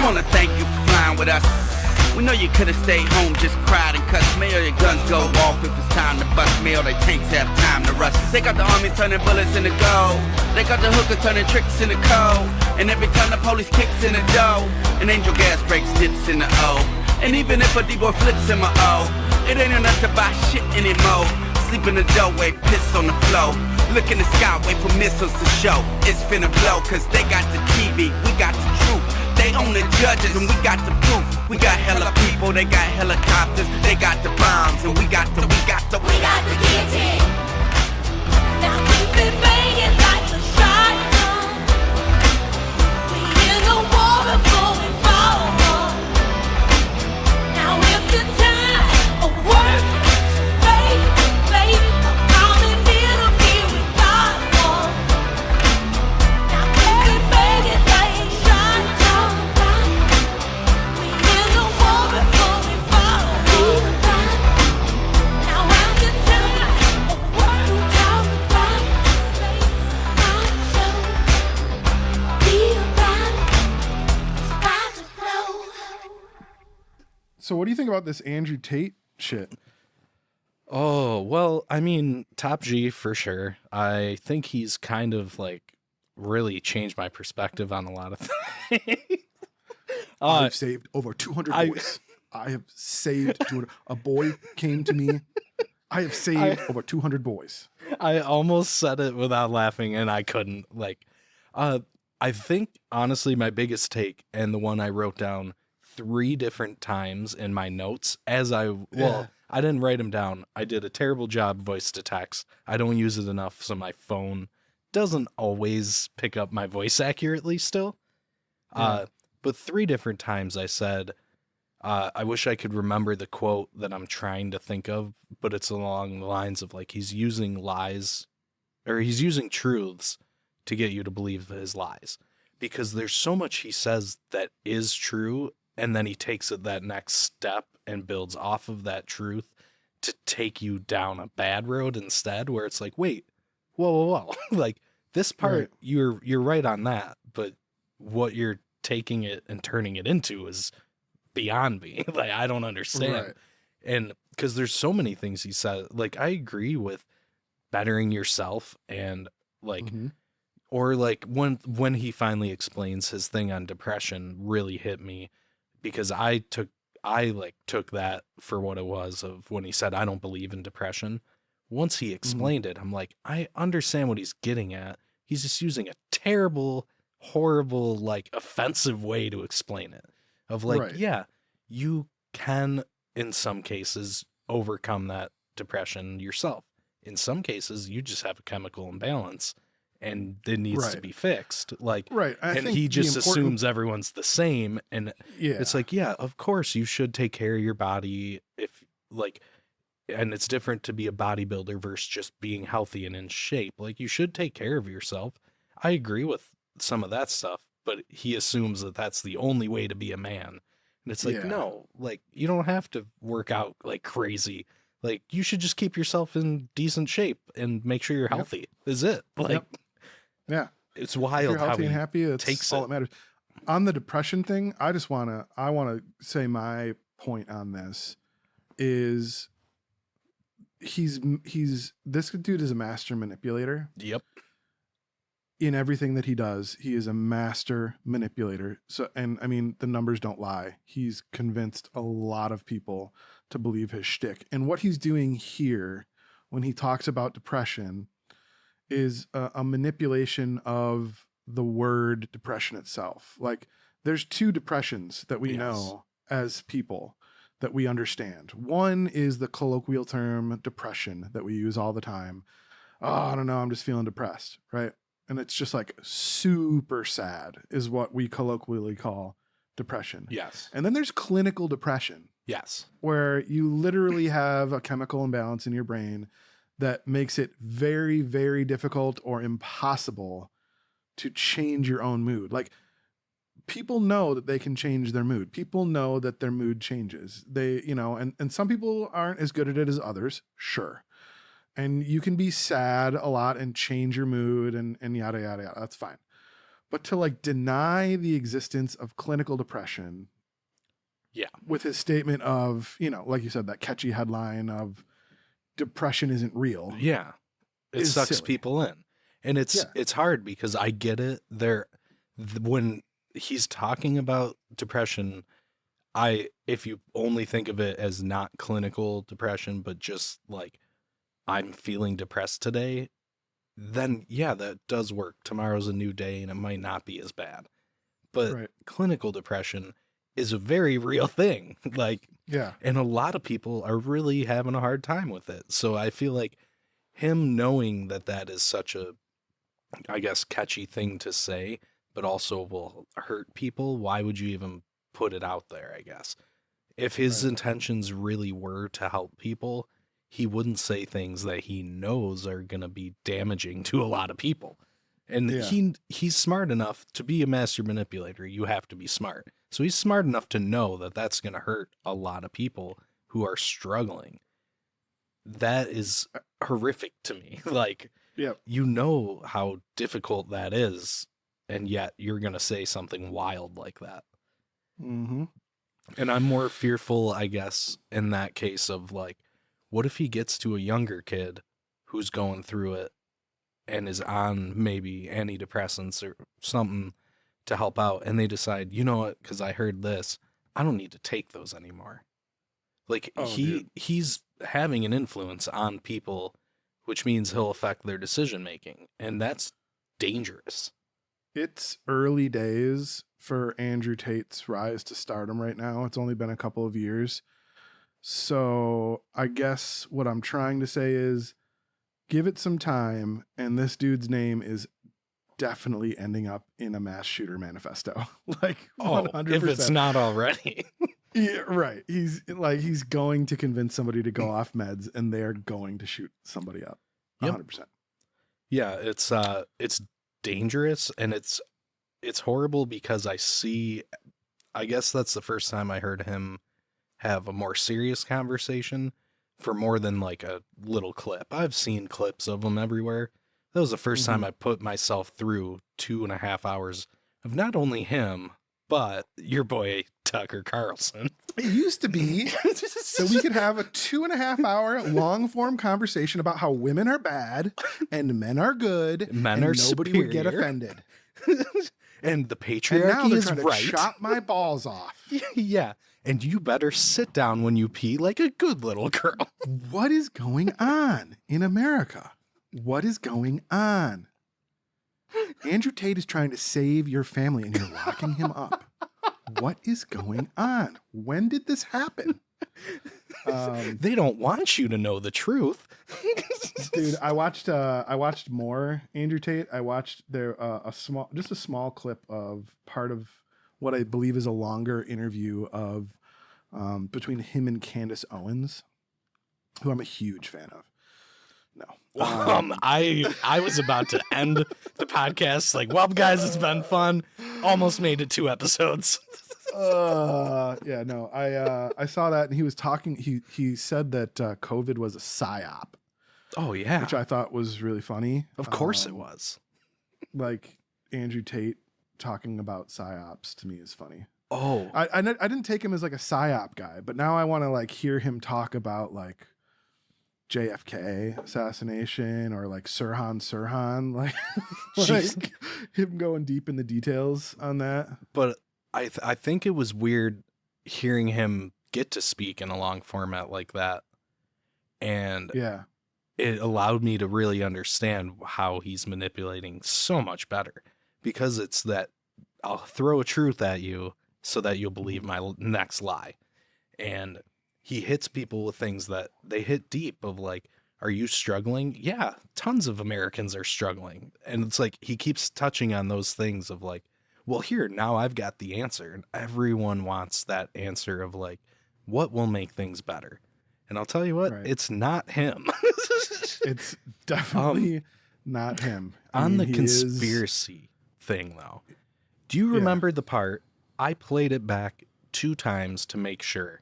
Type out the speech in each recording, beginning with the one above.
wanna thank you for flying with us. We know you could've stayed home, just cried and cussed. May all your guns go off if it's time to bust. May all their tanks have time to rust. They got the armies turning bullets into gold. They got the hookers turning tricks into cold. And every time the police kicks in the dough, an angel gas breaks dips in the O. And even if a D-boy flips in my O, it ain't enough to buy shit anymore. Sleep in the doorway, piss on the floor. Look in the sky, wait for missiles to show. It's finna blow, cause they got the TV, we got the truth. They own the judges and we got the proof. We got hella people, they got helicopters. They got the bombs and we got the guillotine. Now keep it banging like a shotgun. We in a war before we fall. Now if the time of work is baby, I'm coming in to be with God. Now keep it banging like a shotgun. We in a war before we fall. Now after time of work we talk about, baby, I'm so be about it's about to blow. So what do you think about this Andrew Tate shit? Oh, well, I mean, Top G for sure. I think he's kind of like really changed my perspective on a lot of things. I've saved over 200 boys. I have saved 200. A boy came to me. I have saved over 200 boys. I almost said it without laughing and I couldn't. I think honestly my biggest take, and the one I wrote down 3 different times in my notes I didn't write them down. I did a terrible job voice to text. I don't use it enough, so my phone doesn't always pick up my voice accurately still. But 3 different times I said, I wish I could remember the quote that I'm trying to think of, but it's along the lines of like he's using lies, or he's using truths to get you to believe his lies. Because there's so much he says that is true, and then he takes it that next step and builds off of that truth to take you down a bad road instead, where it's like, wait, whoa. Like this part, right. You're right on that, but what you're taking it and turning it into is beyond me. Like, I don't understand. Right. And because there's so many things he said, like, I agree with bettering yourself and like, or like when he finally explains his thing on depression really hit me, because I took that for what it was of when he said, I don't believe in depression. Once he explained it, I'm like, I understand what he's getting at. He's just using a terrible, horrible, like offensive way to explain it. Of like, yeah, you can, in some cases, overcome that depression yourself. In some cases, you just have a chemical imbalance and it needs to be fixed. Like, and he just assumes everyone's the same. And it's like, yeah, of course you should take care of your body if like, and it's different to be a bodybuilder versus just being healthy and in shape. Like, you should take care of yourself. I agree with some of that stuff, but he assumes that that's the only way to be a man. And it's like, no, like, you don't have to work out like crazy. Like, you should just keep yourself in decent shape and make sure you're healthy. Is it? Like, it's wild. If you're healthy how he and happy, it's takes all it. that matters. On the depression thing, I want to say my point on this is this dude is a master manipulator. Yep. In everything that he does, he is a master manipulator. So, and I mean, the numbers don't lie. He's convinced a lot of people to believe his shtick. And what he's doing here when he talks about depression is a manipulation of the word depression itself. Like, there's 2 depressions that we know as people that we understand. One is the colloquial term depression that we use all the time. Oh, I don't know, I'm just feeling depressed, right? And it's just like super sad is what we colloquially call depression. Yes. And then there's clinical depression. Yes. Where you literally have a chemical imbalance in your brain that makes it very, very difficult or impossible to change your own mood. Like, people know that they can change their mood. People know that their mood changes. They, and some people aren't as good at it as others. Sure. And you can be sad a lot and change your mood and yada, yada, yada. That's fine. But to like deny the existence of clinical depression. Yeah. With his statement of, you know, like you said, that catchy headline of depression isn't real. Yeah. It sucks silly. people in. And it's hard because I get it. When he's talking about depression, if you only think of it as not clinical depression, but just like I'm feeling depressed today, then yeah, that does work. Tomorrow's a new day and it might not be as bad. But clinical depression is a very real thing. Like, yeah. And a lot of people are really having a hard time with it. So I feel like him knowing that is such a, I guess, catchy thing to say, but also will hurt people. Why would you even put it out there, I guess? If his intentions really were to help people, he wouldn't say things that he knows are going to be damaging to a lot of people. And he's smart enough to be a master manipulator. You have to be smart. So he's smart enough to know that that's going to hurt a lot of people who are struggling. That is horrific to me. Like, you know how difficult that is, and yet you're going to say something wild like that. Mm-hmm. And I'm more fearful, I guess, in that case of like, what if he gets to a younger kid who's going through it and is on maybe antidepressants or something to help out, and they decide, you know what, because I heard this, I don't need to take those anymore. Like, he's having an influence on people, which means he'll affect their decision making, and that's dangerous. It's early days for Andrew Tate's rise to stardom right now. It's only been a couple of years. So I guess what I'm trying to say is give it some time, and this dude's name is definitely ending up in a mass shooter manifesto. Like 100%. If it's not already. Yeah, right. He's going to convince somebody to go off meds, and they're going to shoot somebody up. 100%. Yeah, it's dangerous, and it's horrible because I guess that's the first time I heard him have a more serious conversation for more than like a little clip. I've seen clips of him everywhere. That was the first time I put myself through 2.5 hours of not only him, but your boy Tucker Carlson. It used to be so we could have a 2.5 hour long form conversation about how women are bad and men are good. Men are nobody superior. would get offended. And the And patriarchy now they're is trying to right. chop my balls off. Yeah. And you better sit down when you pee like a good little girl. What is going on in America? What is going on? Andrew Tate is trying to save your family and you're locking him up. What is going on? When did this happen? They don't want you to know the truth. Dude, I watched more Andrew Tate. I watched a small clip of part of what I believe is a longer interview of between him and Candace Owens, who I'm a huge fan of. No. I was about to end the podcast like, well, guys, it's been fun. Almost made it 2 episodes. Yeah, no. I saw that, and he was talking. He said that COVID was a psyop. Oh yeah, which I thought was really funny. Of course it was. Like Andrew Tate talking about psyops to me is funny. Oh, I didn't take him as like a psyop guy, but now I want to like hear him talk about like JFK assassination or like Sirhan, like him going deep in the details on that. But I think it was weird hearing him get to speak in a long format like that, and it allowed me to really understand how he's manipulating so much better, because it's that I'll throw a truth at you so that you'll believe my next lie. And he hits people with things that they hit deep of like, are you struggling? Yeah, tons of Americans are struggling. And it's like, he keeps touching on those things of like, well, here, now I've got the answer. And everyone wants that answer of like, what will make things better? And I'll tell you what, it's not him. It's definitely not him. On the conspiracy thing, though, do you remember the part? I played it back 2 times to make sure,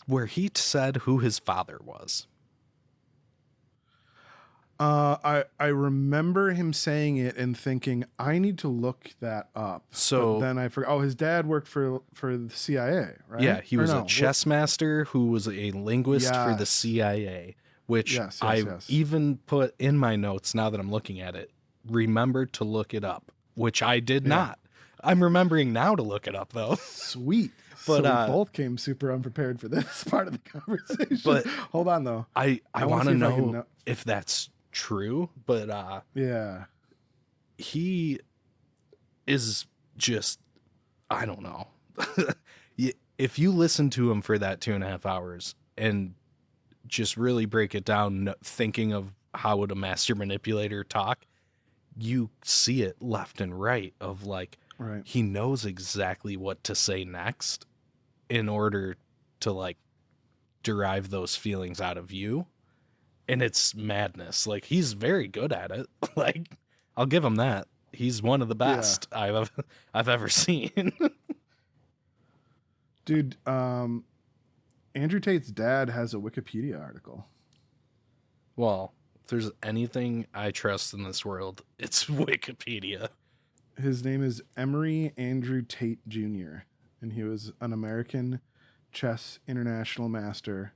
where he said who his father was. I remember him saying it and thinking I need to look that up. So but then I forgot. Oh, his dad worked for the CIA, right? Yeah, he Or was no, a chess master who was a linguist for the Yes. CIA, which Yes, yes. even put in my notes now that I'm looking at it. Remember to look it up, which I did not. I'm remembering now to look it up though. Sweet. But, so we both came super unprepared for this part of the conversation. But hold on though. I wanna want to see if I can know if that's true, but Yeah. he is just, I don't know. If you listen to him for that 2.5 hours and just really break it down, thinking of how would a master manipulator talk, you see it left and right of like, Right. he knows exactly what to say next in order to like derive those feelings out of you. And it's madness. Like, he's very good at it. Like, I'll give him that. He's one of the best I've ever seen. Dude, Andrew Tate's dad has a Wikipedia article. Well, if there's anything I trust in this world, it's Wikipedia. His name is Emery Andrew Tate Jr., and he was an American chess international master.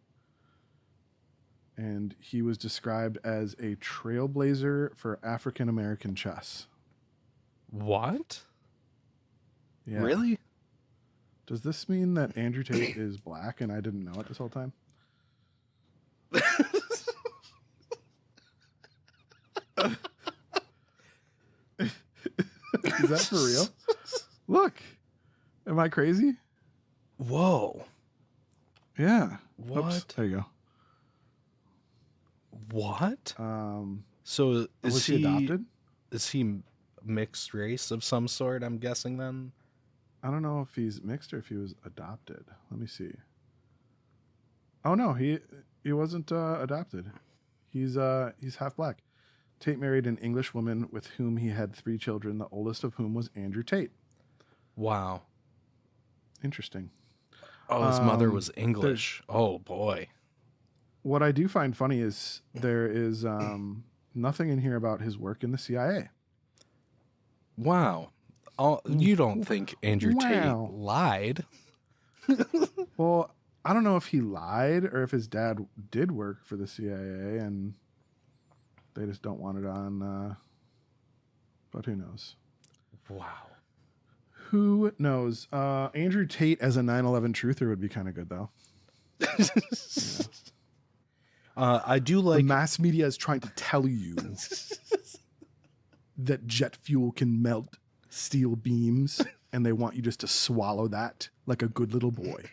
And he was described as a trailblazer for African American chess. What? Yeah. Really? Does this mean that Andrew Tate is black and I didn't know it this whole time? Is that for real? Look. Am I crazy? Whoa. Yeah. What? Oops, there you What? go. So Was he adopted? Is he mixed race of some sort, I'm guessing then? I don't know if he's mixed or if he was adopted. Let me see. Oh no, he wasn't adopted. He's half black. Tate married an English woman with whom he had 3 children, the oldest of whom was Andrew Tate. Wow. Interesting. Oh, his mother was English. Oh boy. What I do find funny is there is nothing in here about his work in the CIA. Wow. You don't think Andrew Wow. Tate lied? Well, I don't know if he lied or if his dad did work for the CIA and they just don't want it on, but who knows? Wow. Who knows? Andrew Tate as a 9/11 truther would be kind of good, though. I do The like. mass media is trying to tell you that jet fuel can melt steel beams, and they want you just to swallow that like a good little boy.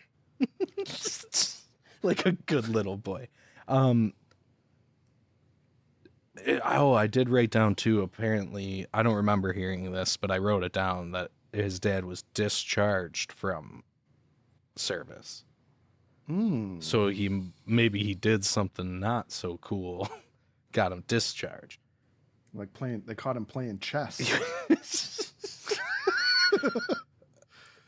Like a good little boy. I did write down too. Apparently, I don't remember hearing this, but I wrote it down that his dad was discharged from service. So maybe he did something not so cool, got him discharged. Like they caught him playing chess.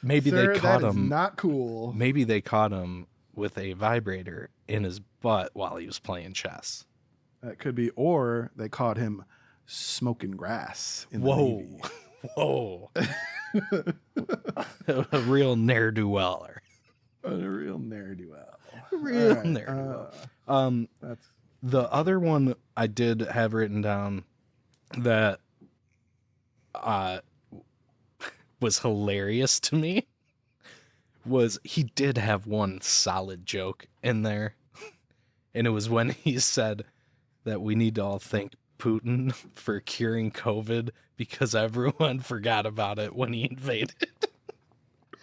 Maybe Sir, they caught that is him. not cool. Maybe they caught him with a vibrator in his butt while he was playing chess. That could be, or they caught him smoking grass in the Whoa. Navy. Whoa. A real ne'er-do-weller. A real ne'er-do-well. Real All right, ne'er-do-well. That's The other one I did have written down that was hilarious to me was he did have one solid joke in there. And it was when he said that we need to all thank Putin for curing COVID because everyone forgot about it when he invaded.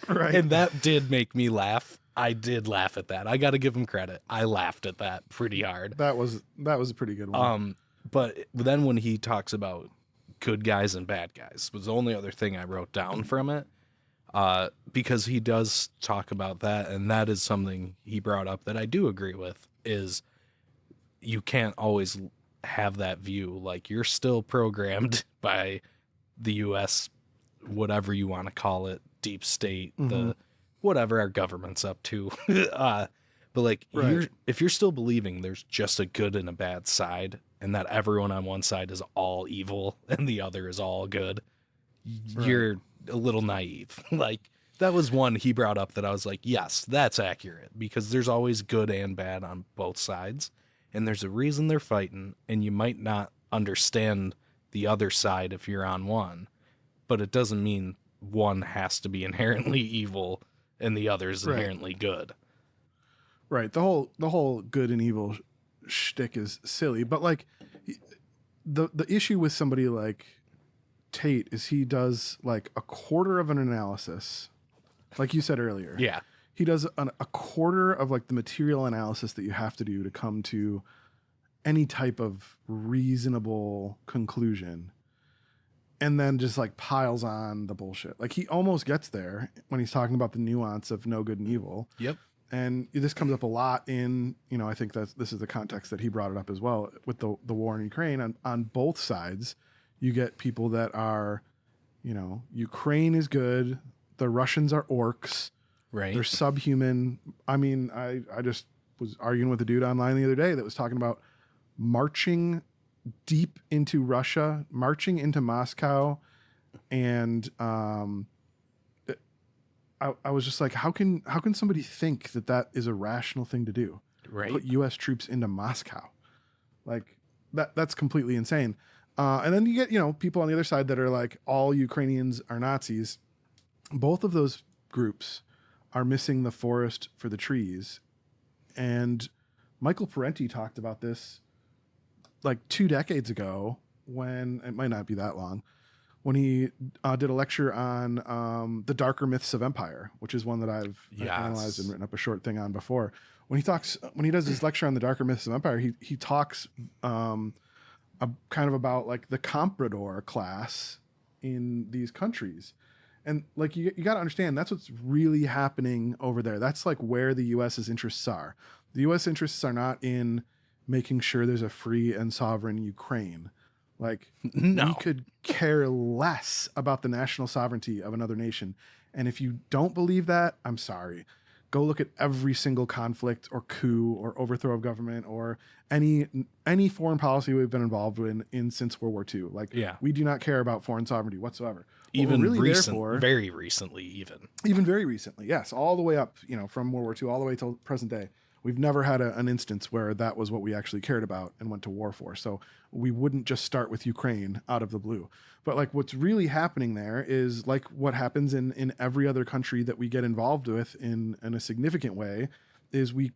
right. And that did make me laugh. I did laugh at that. I got to give him credit. I laughed at that pretty hard. That was a pretty good one. But then when he talks about good guys and bad guys was the only other thing I wrote down from it. Because he does talk about that, and that is something he brought up that I do agree with, is you can't always have that view. Like, you're still programmed by the U.S., whatever you want to call it, deep state, the whatever our government's up to. But like, Right. if you're still believing there's just a good and a bad side, and that everyone on one side is all evil and the other is all good, you're a little naive. Like, that was one he brought up that I was like, yes, that's accurate, because there's always good and bad on both sides, and there's a reason they're fighting, and you might not understand the other side if you're on one, but it doesn't mean one has to be inherently evil and the other is inherently good. Right. The whole good and evil shtick is silly, but like the issue with somebody like Tate is he does like a quarter of an analysis, like you said earlier. Yeah. He does a quarter of like the material analysis that you have to do to come to any type of reasonable conclusion, and then just like piles on the bullshit. Like he almost gets there when he's talking about the nuance of no good and evil. Yep. And this comes up a lot in, you know, I think that this is the context that he brought it up as well with the war in Ukraine. On both sides, you get people that are, you know, Ukraine is good. The Russians are orcs. Right. They're subhuman. I mean, I just was arguing with a dude online the other day that was talking about marching deep into Russia, marching into Moscow, and I was just like, how can somebody think that is a rational thing to do? Right. Put U.S. troops into Moscow, like that's completely insane. And then you get, you know, people on the other side that are like, all Ukrainians are Nazis. Both of those groups are missing the forest for the trees. And Michael Parenti talked about this like 2 decades ago, when it might not be that long, when he did a lecture on the darker myths of empire, which is one that I've analyzed and written up a short thing on before. When he does his lecture on the darker myths of empire, he talks kind of about like the comprador class in these countries. And like, you got to understand, that's what's really happening over there. That's like where the U.S.'s interests are. The U.S. interests are not in making sure there's a free and sovereign Ukraine. Like, no. We could care less about the national sovereignty of another nation. And if you don't believe that, I'm sorry. Go look at every single conflict or coup or overthrow of government or any foreign policy we've been involved in since World War II. Like, we do not care about foreign sovereignty whatsoever. Even very recently, even very recently, yes, all the way up, you know, from World War II all the way till present day. We've never had an instance where that was what we actually cared about and went to war for. So we wouldn't just start with Ukraine out of the blue. But like, what's really happening there is like what happens in every other country that we get involved with in a significant way, is we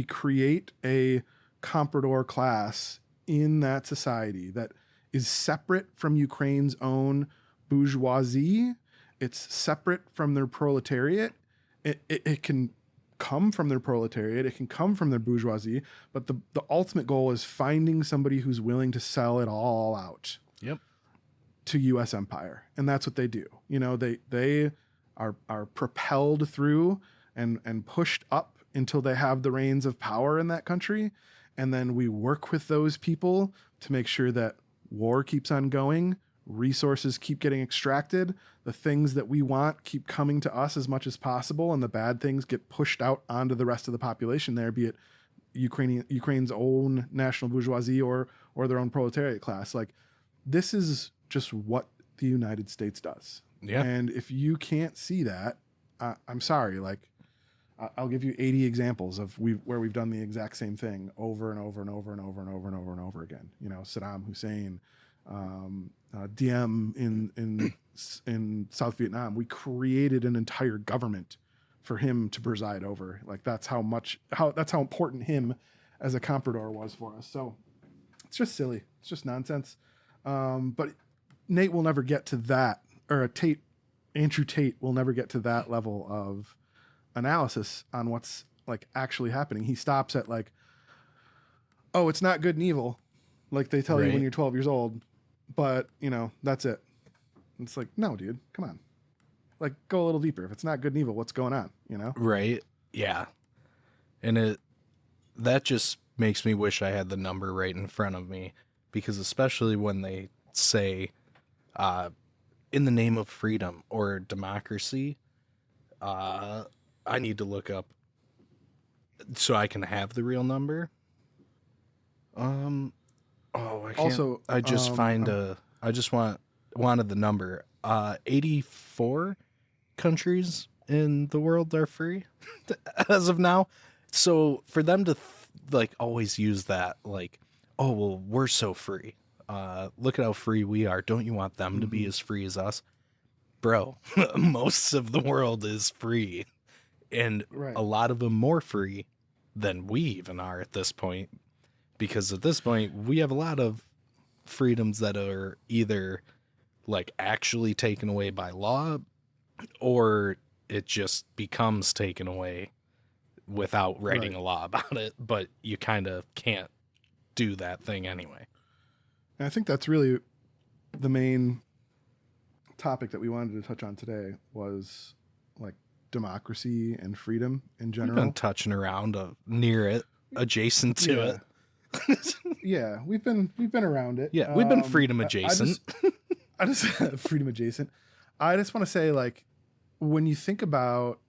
create a comprador class in that society that is separate from Ukraine's own bourgeoisie. It's separate from their proletariat. It can come from their proletariat, it can come from their bourgeoisie, but the ultimate goal is finding somebody who's willing to sell it all out to U.S. empire. And that's what they do. You know, they are propelled through and pushed up until they have the reins of power in that country. And then we work with those people to make sure that war keeps on going, resources keep getting extracted, the things that we want keep coming to us as much as possible, and the bad things get pushed out onto the rest of the population there, be it Ukraine's own national bourgeoisie or their own proletariat class. Like, this is just what the United States does. Yeah. And if you can't see that, I'm sorry. Like, I'll give you 80 examples of where we've done the exact same thing over and over and over and over and over and over and over again. You know, Saddam Hussein, Diem in South Vietnam. We created an entire government for him to preside over. Like, that's how important him as a comprador was for us. So it's just silly. It's just nonsense. But Nate will never get to that, or Andrew Tate will never get to that level of analysis on what's like actually happening. He stops at like, oh, it's not good and evil, like they tell you when you're 12 years old, but you know, that's it. It's like, no, dude, come on. Like, go a little deeper. If it's not good and evil, what's going on, you know? Right. Yeah. And that just makes me wish I had the number right in front of me, because especially when they say, in the name of freedom or democracy, I need to look up so I can have the real number. Oh, I can't. Also, I just wanted the number. 84 countries in the world are free as of now. So for them to like always use that, like, oh well, we're so free. Look at how free we are. Don't you want them to be as free as us, bro? Most of the world is free, and Right. a lot of them more free than we even are at this point. Because at this point, we have a lot of freedoms that are either like actually taken away by law, or it just becomes taken away without writing Right. a law about it. But you kind of can't do that thing anyway. And I think that's really the main topic that we wanted to touch on today was like democracy and freedom in We've general. been touching around near it, adjacent to it. Yeah, we've been around it. Yeah, we've been freedom I adjacent. just freedom adjacent. I just want to say, like, when you think about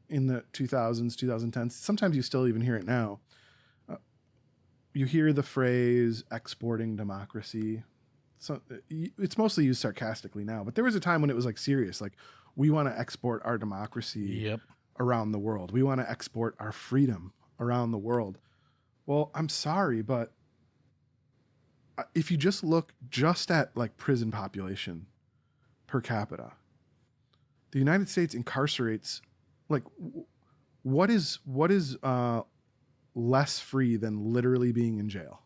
in the 2000s, 2010s, sometimes you still even hear it now. You hear the phrase exporting democracy. So it's mostly used sarcastically now, but there was a time when it was like serious. Like, we want to export our democracy Yep. around the world. We want to export our freedom around the world. Well, I'm sorry, but if you just look just at like prison population per capita, the United States incarcerates like what is less free than literally being in jail,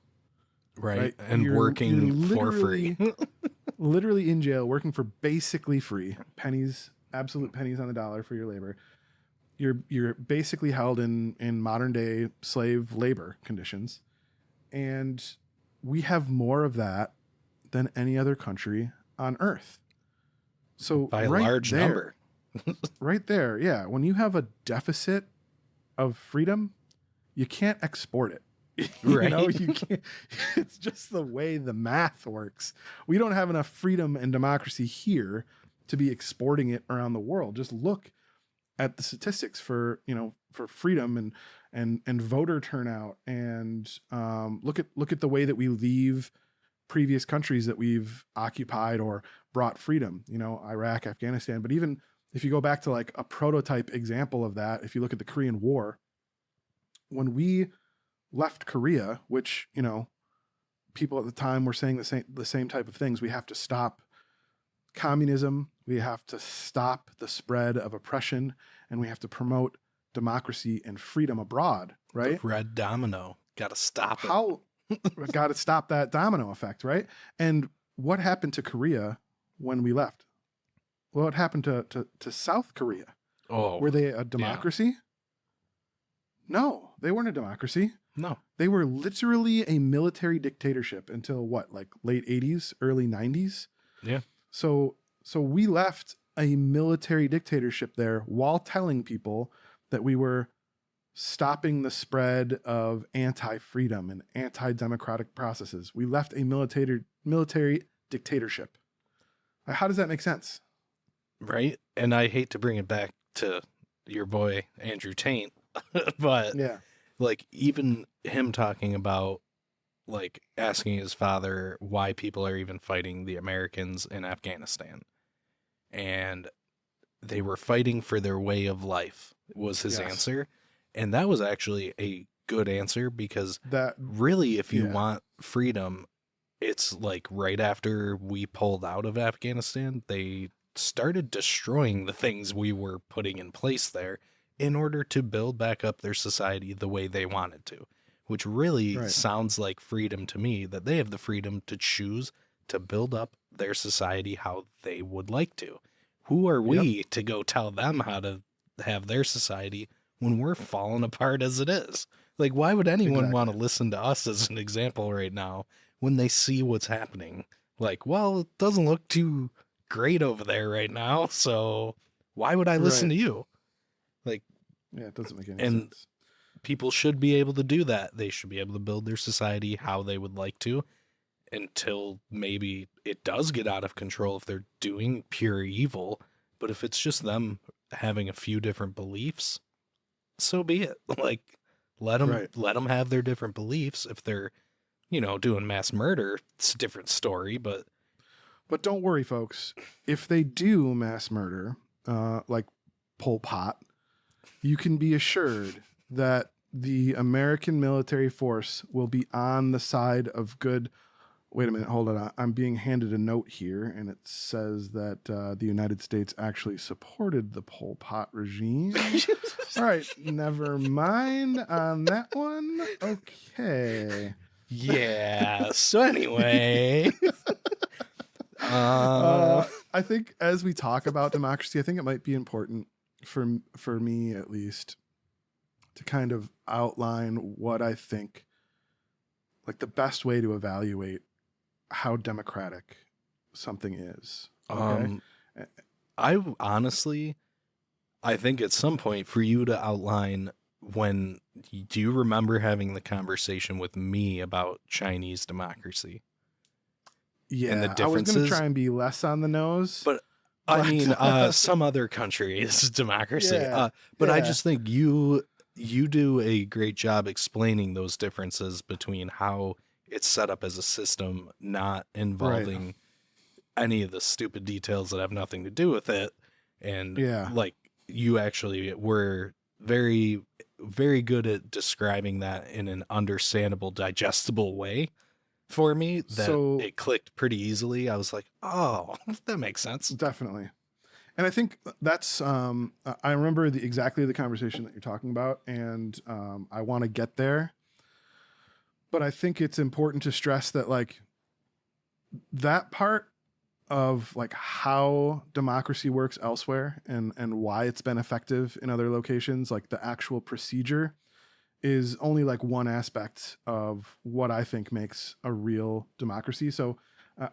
Right. And working for free. Literally in jail, working for basically free, pennies, absolute pennies on the dollar for your labor. You're basically held in modern day slave labor conditions, and we have more of that than any other country on earth. So By a right large there, number. right there, yeah. When you have a deficit of freedom, you can't export it. Right. You can't. It's just the way the math works. We don't have enough freedom and democracy here to be exporting it around the world. Just look at the statistics for freedom and voter turnout, and look at the way that we leave previous countries that we've occupied or brought freedom, Iraq, Afghanistan. But even if you go back to like a prototype example of that, if you look at the Korean War, when we left Korea, which, people at the time were saying the same type of things, we have to stop communism, we have to stop the spread of oppression, and we have to promote democracy and freedom abroad, right? The red domino. Got to stop it. How got to stop that domino effect, right? And what happened to Korea when we left? Well, what happened to South Korea? Oh, Were they a democracy? No, they weren't a democracy. no. They were literally a military dictatorship until what, like late 80s, early 90s? Yeah. So we left a military dictatorship there while telling people that we were stopping the spread of anti-freedom and anti-democratic processes. We left a military dictatorship. How does that make sense? Right. And I hate to bring it back to your boy, Andrew Tate, but Yeah. like even him talking about like asking his father why people are even fighting the Americans in Afghanistan. And they were fighting for their way of life was his Yes. answer. And that was actually a good answer because That really, if you Yeah. want freedom, it's like right after we pulled out of Afghanistan, they started destroying the things we were putting in place there in order to build back up their society the way they wanted to, which really Right. sounds like freedom to me, that they have the freedom to choose to build up their society how they would like to. Who are we to go tell them how to have their society when we're falling apart as it is? Like, why would anyone want to listen to us as an example right now when they see what's happening? Like, well, it doesn't look too great over there right now, so why would I listen Right. to you? Like, Yeah, it doesn't make any And- sense. people should be able to do that. They should be able to build their society how they would like to until maybe it does get out of control if they're doing pure evil. But if it's just them having a few different beliefs, so be it. Like, let them Right. have their different beliefs. If they're doing mass murder, it's a different story, but don't worry, folks. If they do mass murder, like Pol Pot, you can be assured that the American military force will be on the side of good. Wait a minute, hold on. I'm being handed a note here, and it says that the United States actually supported the Pol Pot regime. All right, never mind on that one. Okay. yeah. So anyway, I think as we talk about democracy, I think it might be important for me at least to kind of outline what I think like the best way to evaluate how democratic something is. Okay. I honestly, I think at some point for you to outline do you remember having the conversation with me about Chinese democracy? Yeah, and the I was differences? going to try and be less on the nose. But I mean, some other country is democracy. Yeah, but I yeah. just think you do a great job explaining those differences between how it's set up as a system, not involving any of the stupid details that have nothing to do with it. And like you actually were very, very good at describing that in an understandable, digestible way for me that it clicked pretty easily. I was like, oh, that makes sense. Definitely. And I think that's, I remember exactly the conversation that you're talking about, and I want to get there. But I think it's important to stress that like that part of like how democracy works elsewhere and why it's been effective in other locations, like the actual procedure is only like one aspect of what I think makes a real democracy. So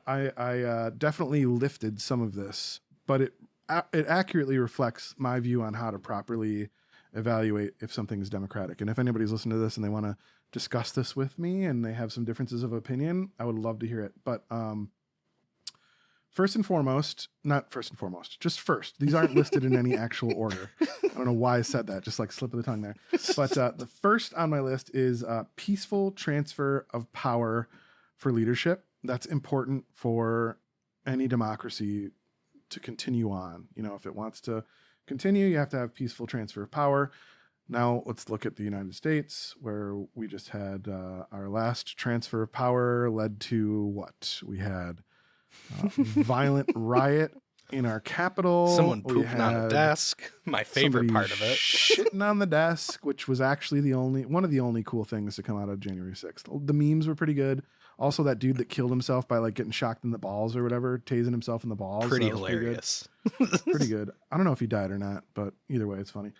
I definitely lifted some of this, but it accurately reflects my view on how to properly evaluate if something is democratic. And if anybody's listening to this and they want to discuss this with me and they have some differences of opinion, I would love to hear it. But first and foremost, just first. These aren't listed in any actual order. I don't know why I said that, just like slip of the tongue there. But the first on my list is peaceful transfer of power for leadership. That's important for any democracy to continue on. You know, if it wants to continue, you have to have peaceful transfer of power. Now let's look at the United States, where we just had our last transfer of power led to what? We had violent riot in our capital. Someone pooping on a desk. My favorite part of it. Shitting on the desk, which was actually one of the only cool things to come out of January 6th. The memes were pretty good. Also, that dude that killed himself by like getting shocked in the balls or whatever, tasing himself in the balls. Pretty hilarious. Pretty good. I don't know if he died or not, but either way, it's funny.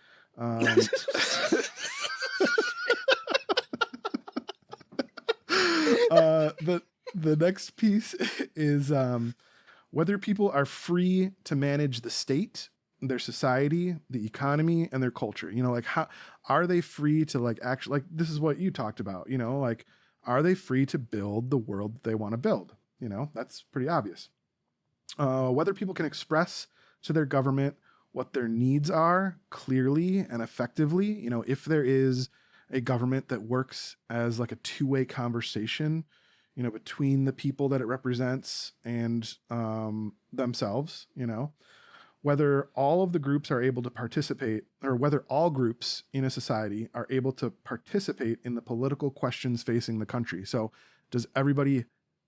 The next piece is whether people are free to manage the state, their society, the economy, and their culture. You know, like how are they free to like actually, like this is what you talked about, you know, like are they free to build the world that they want to build? You know, that's pretty obvious. Whether people can express to their government what their needs are clearly and effectively. You know, if there is a government that works as like a two-way conversation, you know, between the people that it represents and themselves, you know, whether all of the groups are able to participate, or whether all groups in a society are able to participate in the political questions facing the country. So does everybody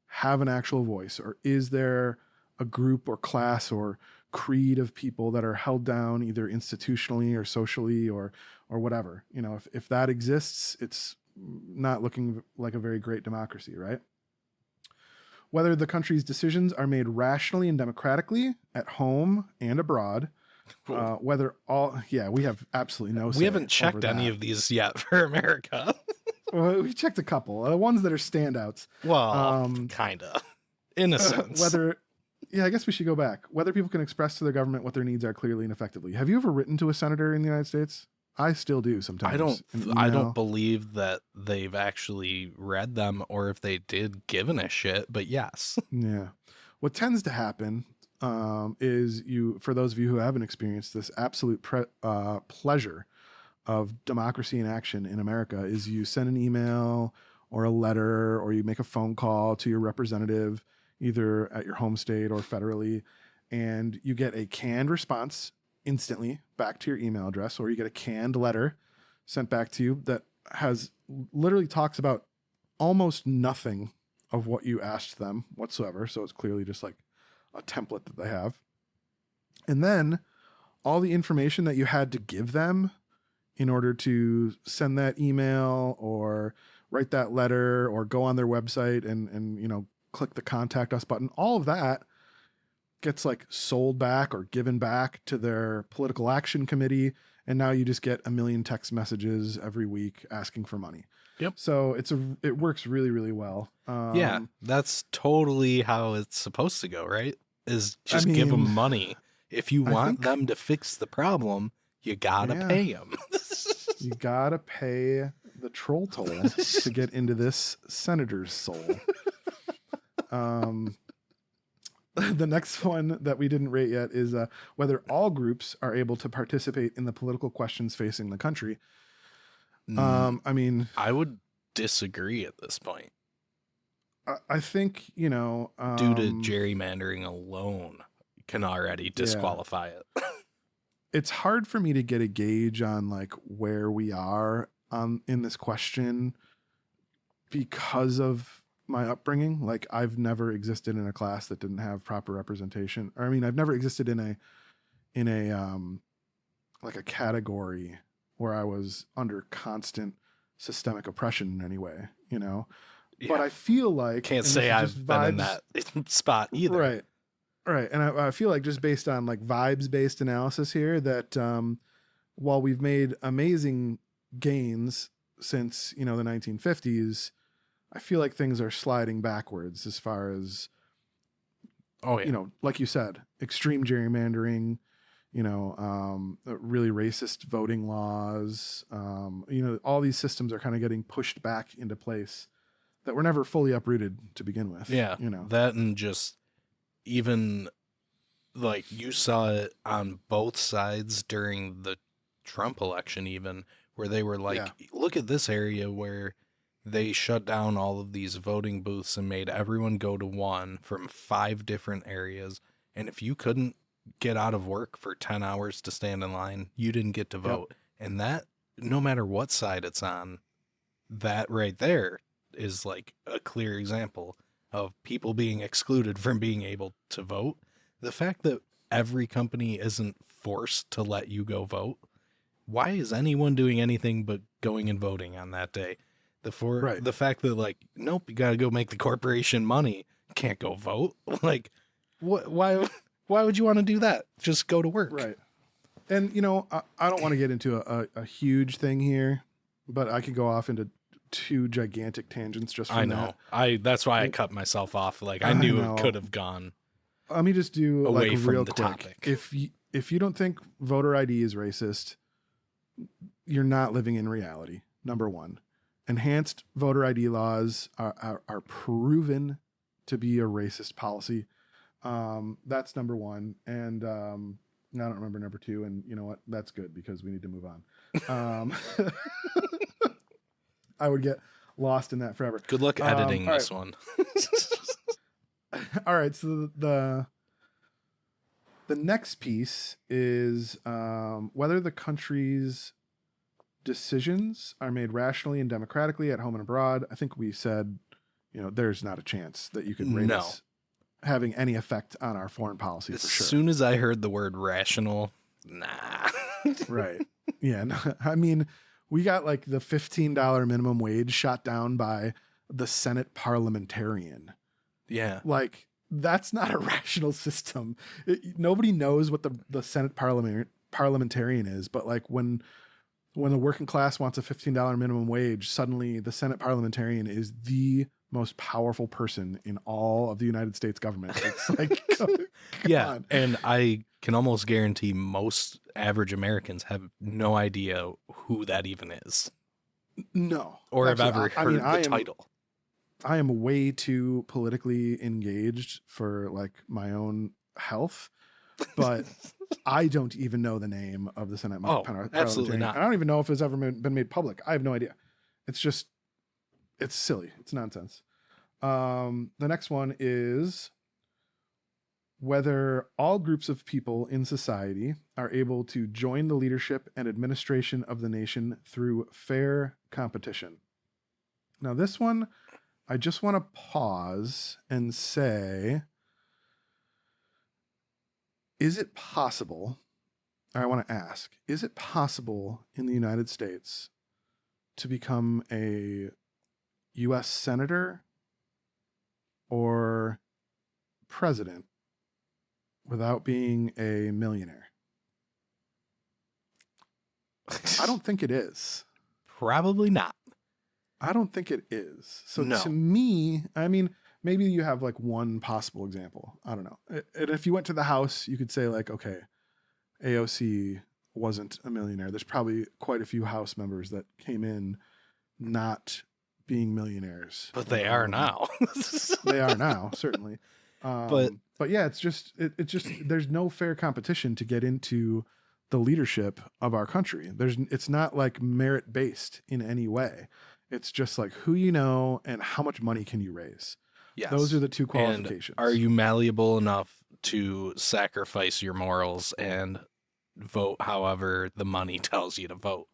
have an actual voice, or is there a group or class or creed of people that are held down either institutionally or socially or whatever? You know, if that exists, it's not looking like a very great democracy, right? Whether the country's decisions are made rationally and democratically at home and abroad. Cool. We have absolutely no say. We haven't checked any of these yet for America. Well, we checked a couple. The ones that are standouts. Well, kinda. In a sense. I guess we should go back. Whether people can express to their government what their needs are clearly and effectively. Have you ever written to a senator in the United States? I still do sometimes. I don't believe that they've actually read them, or if they did, given a shit, but yes. Yeah. What tends to happen is for those of you who haven't experienced this absolute pleasure of democracy in action in America, is you send an email or a letter, or you make a phone call to your representative, either at your home state or federally, and you get a canned response instantly back to your email address, or you get a canned letter sent back to you that has literally talks about almost nothing of what you asked them whatsoever. So it's clearly just like a template that they have. And then all the information that you had to give them in order to send that email or write that letter or go on their website and you know, click the contact us button, all of that gets like sold back or given back to their political action committee. And now you just get a million text messages every week asking for money. Yep. So it works really, really well. Yeah, that's totally how it's supposed to go, right? Is just give them money. If you want them to fix the problem, you gotta pay them. You gotta pay the troll toll to get into this senator's soul. The next one that we didn't rate yet is whether all groups are able to participate in the political questions facing the country. I mean, I would disagree at this point. I think, you know, due to gerrymandering alone can already disqualify it. It's hard for me to get a gauge on like where we are in this question because of my upbringing. Like I've never existed in a class that didn't have proper representation. Or I mean, I've never existed in a like a category where I was under constant systemic oppression in any way, you know? Yeah. But I feel like... Can't say I've been in that spot either. Right. And I feel like just based on like vibes-based analysis here that while we've made amazing gains since, you know, the 1950s, I feel like things are sliding backwards as far as, you know, like you said, extreme gerrymandering, you know, really racist voting laws, you know, all these systems are kind of getting pushed back into place that were never fully uprooted to begin with. Yeah. You know, that and just even like you saw it on both sides during the Trump election, even where they were like, look at this area where they shut down all of these voting booths and made everyone go to one from 5 different areas. And if you couldn't get out of work for 10 hours to stand in line, you didn't get to vote. And that, no matter what side it's on, that right there is like a clear example of people being excluded from being able to vote. The fact that every company isn't forced to let you go vote. Why is anyone doing anything but going and voting on that day? The fact that like, nope, you got to go make the corporation money. Can't go vote. Like, what? Why would you want to do that? Just go to work. Right. And, you know, I don't want to get into a huge thing here, but I could go off into 2 gigantic tangents just from I know. That's why I cut myself off. Like, I knew it could have gone. Let me just do away like from real the quick. topic. If you don't think voter ID is racist, you're not living in reality. Number one. Enhanced voter ID laws are proven to be a racist policy. That's number one. And I don't remember number 2. And you know what? That's good because we need to move on. I would get lost in that forever. Good luck editing this one. All right. So the next piece is whether the country's decisions are made rationally and democratically at home and abroad. I think we said, you know, there's not a chance that you could rate us having any effect on our foreign policy for sure. As soon as I heard the word rational, nah. Right. Yeah. No, I mean, we got like the $15 minimum wage shot down by the Senate parliamentarian. Yeah. Like, that's not a rational system. Nobody knows what the Senate parliamentarian is, but like when the working class wants a $15 minimum wage, suddenly the Senate parliamentarian is the most powerful person in all of the United States government. It's like, yeah. on. And I can almost guarantee most average Americans have no idea who that even is. No. Or have ever heard the title. I am way too politically engaged for like my own health, but I don't even know the name of the Senate absolutely not. I don't even know if it's ever been made public. I have no idea. It's just It's silly. It's nonsense. The next one is whether all groups of people in society are able to join the leadership and administration of the nation through fair competition. Now, this one, I just want to pause and say, is it possible, or I want to ask, is it possible in the United States to become a U.S. senator or president without being a millionaire? I don't think it is. Probably not. I don't think it is. So No. to me, I mean, maybe you have like one possible example. I don't know. And if you went to the House, you could say like, okay, AOC wasn't a millionaire. There's probably quite a few House members that came in not being millionaires. But they are now. They are now, certainly. But yeah, it's just there's no fair competition to get into the leadership of our country. It's not like merit based in any way. It's just like who you know and how much money can you raise. Yes. Those are the two qualifications. And are you malleable enough to sacrifice your morals and vote however the money tells you to vote?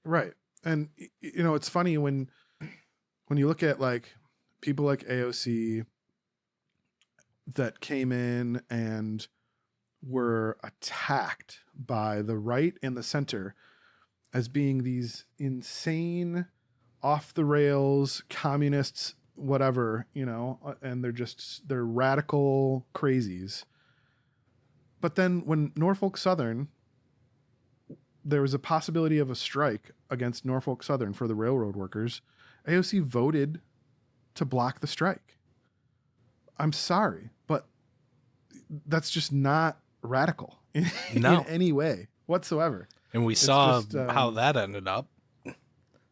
Right. And you know, it's funny when you look at like people like AOC that came in and were attacked by the right and the center as being these insane, off the rails communists, whatever, you know, and they're radical crazies. But then when Norfolk Southern, there was a possibility of a strike against Norfolk Southern for the railroad workers, AOC voted to block the strike. I'm sorry, but that's just not radical in any way whatsoever. And we saw how that ended up.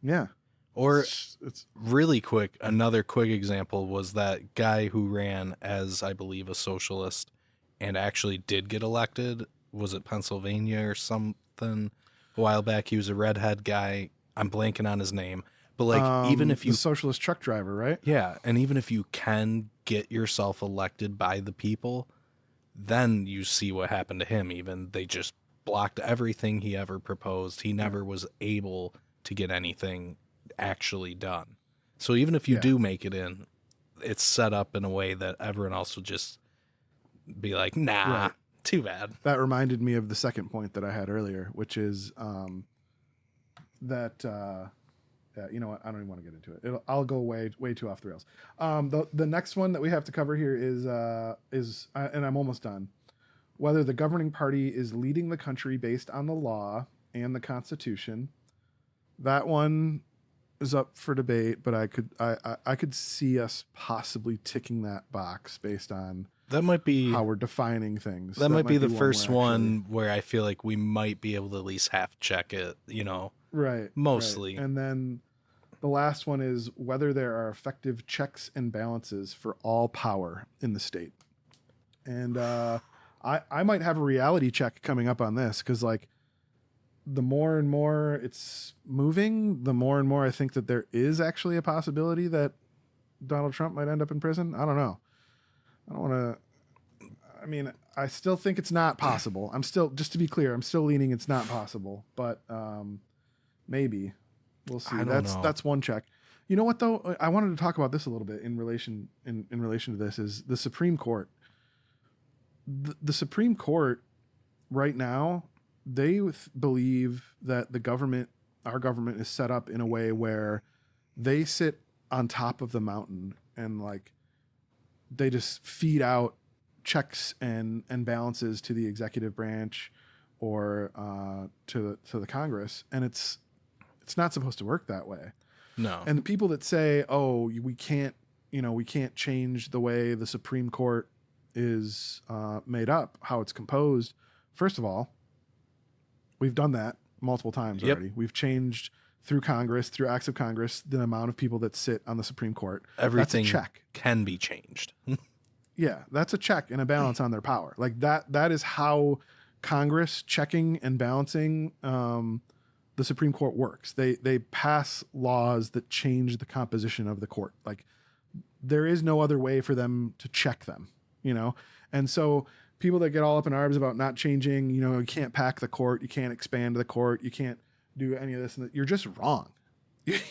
Yeah. Or it's really quick, another quick example was that guy who ran as, I believe, a socialist and actually did get elected. Was it Pennsylvania or something? A while back, he was a redhead guy. I'm blanking on his name. But like, even if you... The socialist truck driver, right? Yeah, and even if you can get yourself elected by the people, then you see what happened to him. Even they just blocked everything he ever proposed. He never was able to get anything actually done. So even if you do make it in, it's set up in a way that everyone else will just be like, nah, too bad. That reminded me of the second point that I had earlier, which is you know what? I don't even want to get into it. I'll go way too off the rails. The next one that we have to cover here is and I'm almost done. Whether the governing party is leading the country based on the law and the Constitution. That one is up for debate, but I could see us possibly ticking that box based on that might be how we're defining things. That might be the first one where I feel like we might be able to at least half check it, you know. Right. Mostly. Right. And then the last one is whether there are effective checks and balances for all power in the state. And I might have a reality check coming up on this because like the more and more it's moving, the more and more I think that there is actually a possibility that Donald Trump might end up in prison. I don't know. I don't want to. I mean, I still think it's not possible. I'm still, just to be clear, I'm still leaning it's not possible, but maybe we'll see. That's one check. You know what though? I wanted to talk about this a little bit in relation to this is the Supreme Court. The Supreme Court right now, they believe that our government is set up in a way where they sit on top of the mountain and like they just feed out checks and balances to the executive branch or to the Congress, and it's not supposed to work that way. No. And the people that say, "Oh, we can't change the way the Supreme Court is made up, how it's composed." First of all, we've done that multiple times already. We've changed through Congress, through acts of Congress, the amount of people that sit on the Supreme Court. Everything that's a check. Can be changed. Yeah, that's a check and a balance on their power. Like that is how Congress checking and balancing the Supreme Court works. They pass laws that change the composition of the court. Like, there is no other way for them to check them, you know? And so people that get all up in arms about not changing, you know, you can't pack the court, you can't expand the court, you can't do any of this, and that, you're just wrong.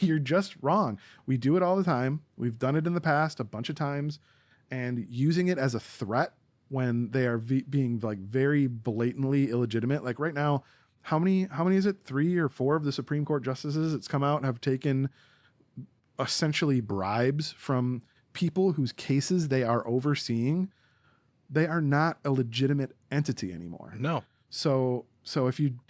You're just wrong. We do it all the time. We've done it in the past a bunch of times, and using it as a threat when they are being like very blatantly illegitimate. Like right now, how many is it? 3 or 4 of the Supreme Court justices that's come out and have taken essentially bribes from people whose cases they are overseeing. They are not a legitimate entity anymore. No. So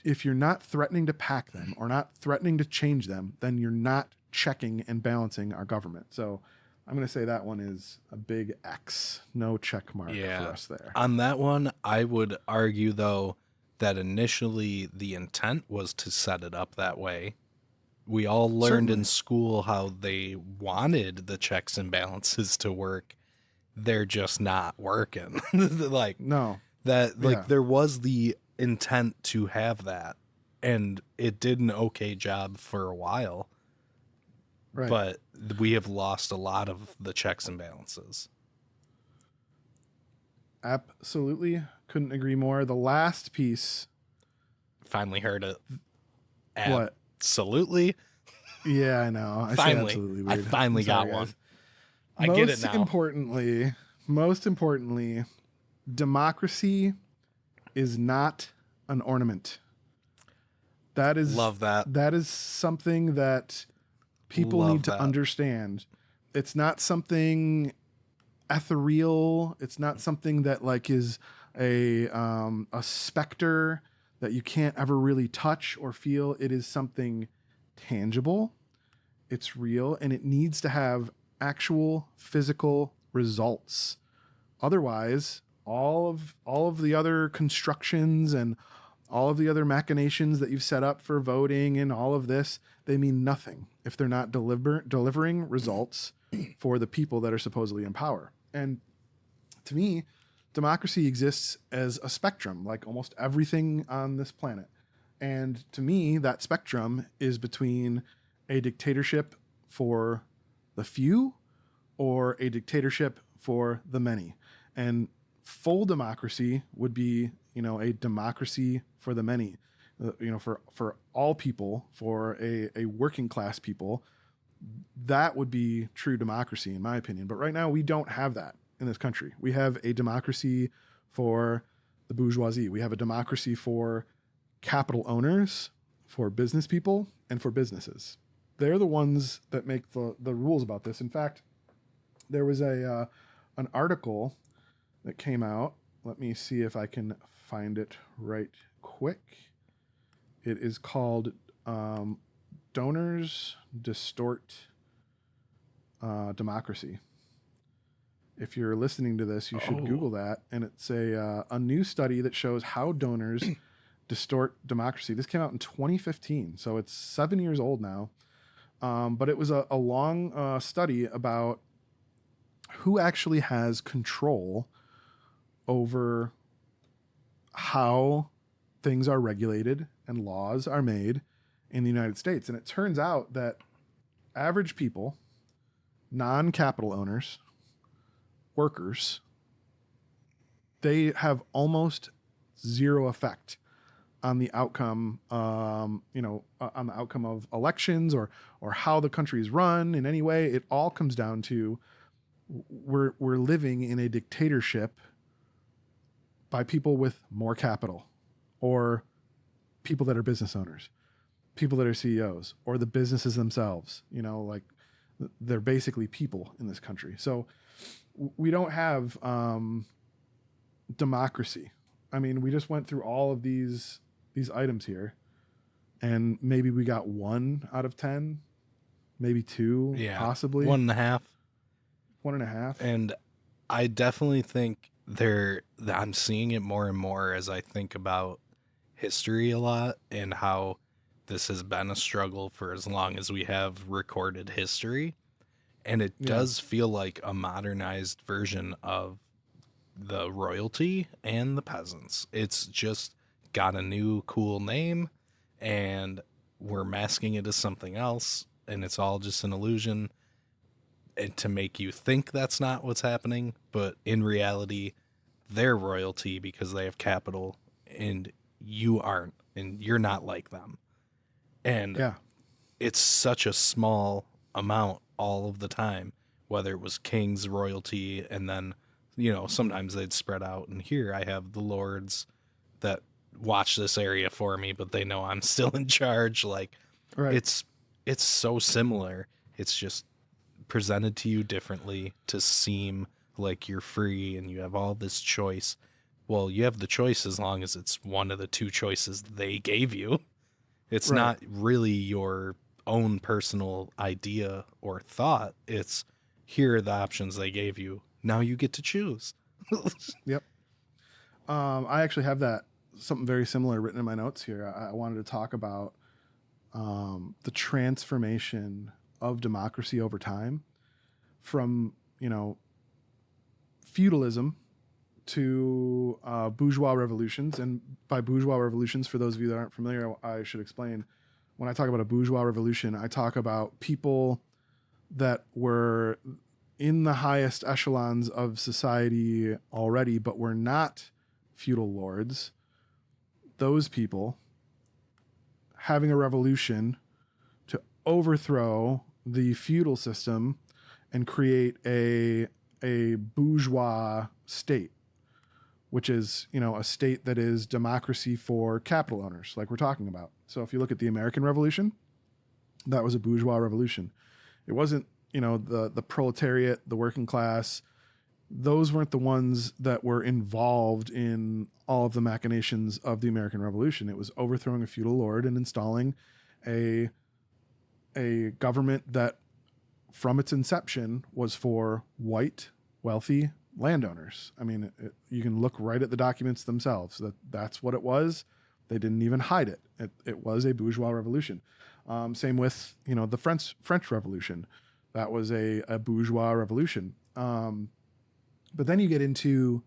if you're not threatening to pack them or not threatening to change them, then you're not checking and balancing our government. So I'm going to say that one is a big X, no check mark for us there. On that one, I would argue though that initially the intent was to set it up that way. We all learned in school how they wanted the checks and balances to work. They're just not working. Like, no, that like there was the intent to have that, and it did an okay job for a while. Right. But we have lost a lot of the checks and balances. Absolutely. Couldn't agree more. The last piece. Finally heard it. What? Absolutely. Yeah, I know. I finally got one. I get it now. Most importantly, democracy is not an ornament. That is love that. That is something that people need to understand. It's not something ethereal. It's not something that like is a specter that you can't ever really touch or feel. It is something tangible. It's real, and it needs to have actual physical results. Otherwise, all of the other constructions and all of the other machinations that you've set up for voting and all of this, they mean nothing if they're not delivering results for the people that are supposedly in power. And to me, democracy exists as a spectrum, like almost everything on this planet. And to me, that spectrum is between a dictatorship for the few or a dictatorship for the many. And full democracy would be, you know, a democracy for the many, you know, for all people, for a working class people. That would be true democracy, in my opinion. But right now, we don't have that in this country. We have a democracy for the bourgeoisie. We have a democracy for capital owners, for business people, and for businesses. They're the ones that make the rules about this. In fact, there was an article that came out. Let me see if I can find it right quick. It is called Donors Distort Democracy. If you're listening to this, you should Google that. And it's a new study that shows how donors distort democracy. This came out in 2015, so it's 7 years old now. But it was a long study about who actually has control over how things are regulated and laws are made in the United States. And it turns out that average people, non-capital owners, workers, they have almost zero effect on the outcome, on the outcome of elections or how the country is run in any way. It all comes down to we're living in a dictatorship by people with more capital, or people that are business owners, people that are CEOs, or the businesses themselves. You know, like they're basically people in this country. So we don't have democracy. I mean, we just went through all of these items here, and maybe we got 1 out of 10, maybe 2, possibly 1.5. 1.5. And I definitely think I'm seeing it more and more as I think about history a lot and how this has been a struggle for as long as we have recorded history. And it does feel like a modernized version of the royalty and the peasants. It's just got a new cool name, and we're masking it as something else, and it's all just an illusion, and to make you think that's not what's happening, but in reality, they're royalty because they have capital, and you aren't, and you're not like them. And Yeah. it's such a small amount all of the time, whether it was kings, royalty, and then, sometimes they'd spread out. And here I have the lords that watch this area for me, but they know I'm still in charge. Like, Right. it's so similar. It's just presented to you differently to seem like you're free and you have all this choice. Well, you have the choice as long as it's one of the two choices they gave you. It's Right. not really your own personal idea or thought. It's, here are the options they gave you. Now you get to choose. Yep. I actually have something very similar written in my notes here. I wanted to talk about the transformation of democracy over time from, feudalism to bourgeois revolutions. And by bourgeois revolutions, for those of you that aren't familiar, I should explain. When I talk about a bourgeois revolution, I talk about people that were in the highest echelons of society already, but were not feudal lords. Those people having a revolution to overthrow the feudal system and create a bourgeois state, which is, a state that is democracy for capital owners, like we're talking about. So if you look at the American Revolution, that was a bourgeois revolution. It wasn't, the proletariat, the working class. Those weren't the ones that were involved in all of the machinations of the American Revolution. It was overthrowing a feudal lord and installing a government that, from its inception, was for white, wealthy landowners. I mean, you can look right at the documents themselves. That's what it was. They didn't even hide it. It was a bourgeois revolution. Same with, the French Revolution. That was a bourgeois revolution. But then you get into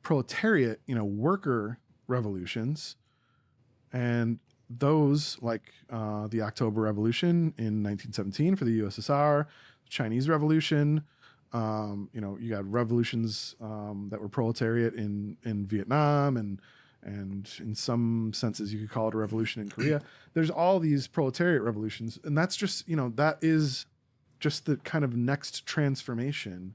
proletariat, worker revolutions, and those, like the October Revolution in 1917 for the USSR, Chinese Revolution. You got revolutions that were proletariat in Vietnam, and in some senses you could call it a revolution in Korea. There's all these proletariat revolutions, and that's just, that is just the kind of next transformation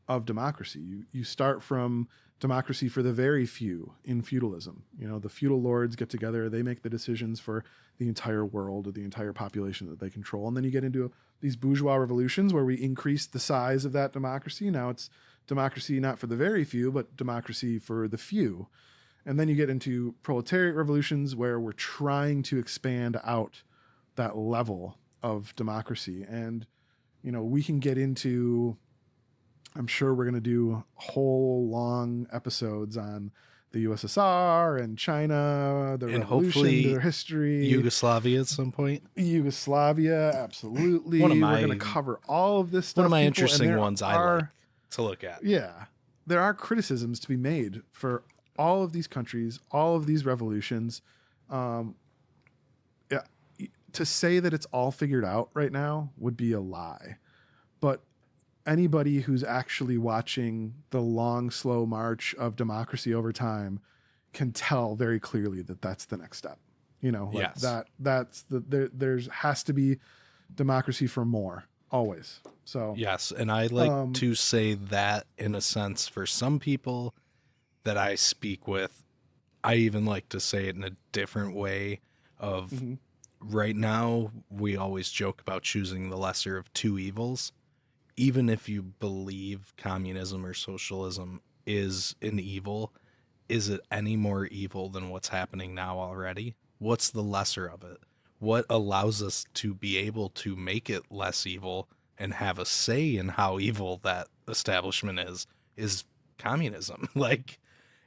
of democracy. You start from democracy for the very few in feudalism. The feudal lords get together, they make the decisions for the entire world or the entire population that they control. And then you get into these bourgeois revolutions where we increase the size of that democracy. Now it's democracy not for the very few, but democracy for the few. And then you get into proletariat revolutions where we're trying to expand out that level of democracy. And, we can get into, I'm sure we're going to do whole long episodes on the USSR and China, the And revolution, hopefully their history. Yugoslavia at some point. Yugoslavia, absolutely. One of We're my- going to cover all of this stuff. One of my people, and interesting there ones I are- like to look at. Yeah. There are criticisms to be made for all of these countries, all of these revolutions. To say that it's all figured out right now would be a lie. But anybody who's actually watching the long, slow march of democracy over time can tell very clearly that that's the next step. Yes. That's there's has to be democracy for more, always. So Yes, and I like to say that in a sense for some people that I speak with, I even like to say it in a different way of right now, we always joke about choosing the lesser of two evils. Even if you believe communism or socialism is an evil, is it any more evil than what's happening now already? What's the lesser of it? What allows us to be able to make it less evil and have a say in how evil that establishment is communism. Like,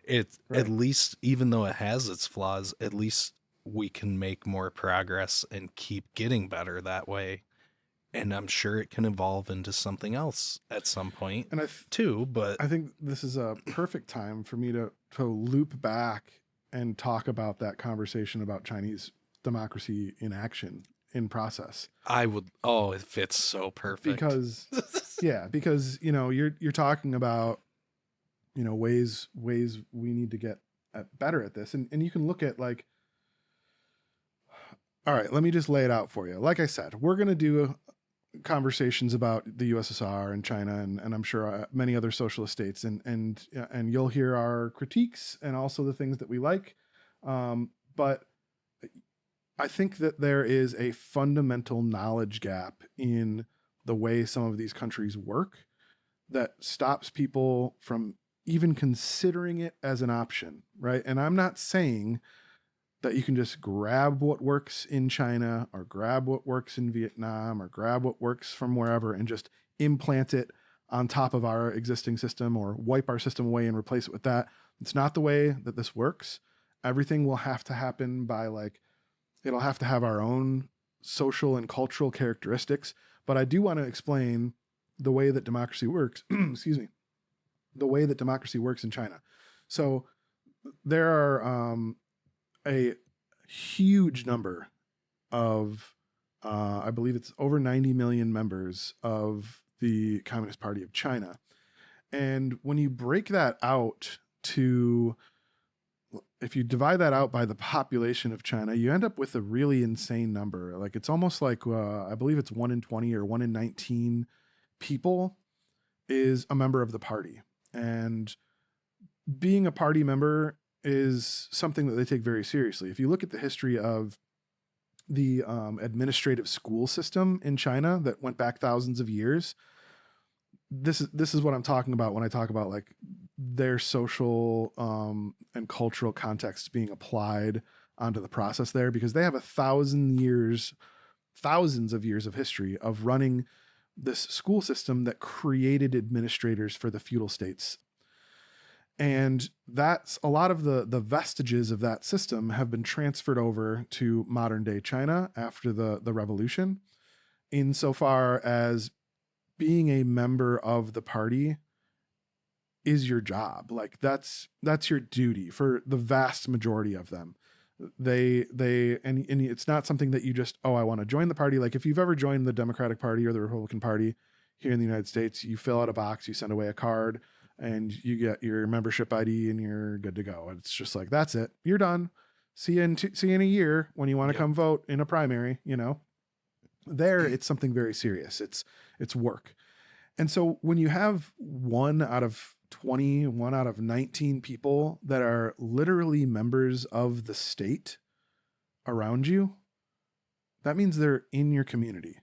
it's Right. at least, even though it has its flaws, at least we can make more progress and keep getting better that way. And I'm sure it can evolve into something else at some point And too, but I think this is a perfect time for me to loop back and talk about that conversation about Chinese democracy in action, in process. I would. Oh, it fits so perfect. Because because you're talking about ways we need to get better at this, and you can look at like, all right, let me just lay it out for you. Like I said, we're going to do conversations about the USSR and China, and I'm sure many other socialist states, and you'll hear our critiques and also the things that we like. But I think that there is a fundamental knowledge gap in the way some of these countries work that stops people from even considering it as an option, right? And I'm not saying that you can just grab what works in China or grab what works in Vietnam or grab what works from wherever and just implant it on top of our existing system or wipe our system away and replace it with that. It's not the way that this works. Everything will have to happen by it'll have to have our own social and cultural characteristics. But I do want to explain the way that democracy works, excuse me, the way that democracy works in China. So there are a huge number of, I believe it's over 90 million members of the Communist Party of China. And when you break that out if you divide that out by the population of China, you end up with a really insane number. Like it's almost like, I believe it's 1 in 20 or 1 in 19 people is a member of the party. And being a party member is something that they take very seriously. If you look at the history of the administrative school system in China that went back thousands of years, this is what I'm talking about when I talk about like their social and cultural context being applied onto the process there, because they have thousands of years of history of running this school system that created administrators for the feudal states. And that's a lot of the vestiges of that system have been transferred over to modern day China after the revolution, insofar as being a member of the party is your job. Like that's your duty for the vast majority of them. And it's not something that you just, I want to join the party. Like if you've ever joined the Democratic Party or the Republican Party here in the United States, you fill out a box, you send away a card, and you get your membership ID and you're good to go. It's just like, that's it. You're done. See you in a year when you want to come vote in a primary, There, it's something very serious. It's work. And so when you have 1 out of 20, 1 out of 19 people that are literally members of the state around you, that means they're in your community.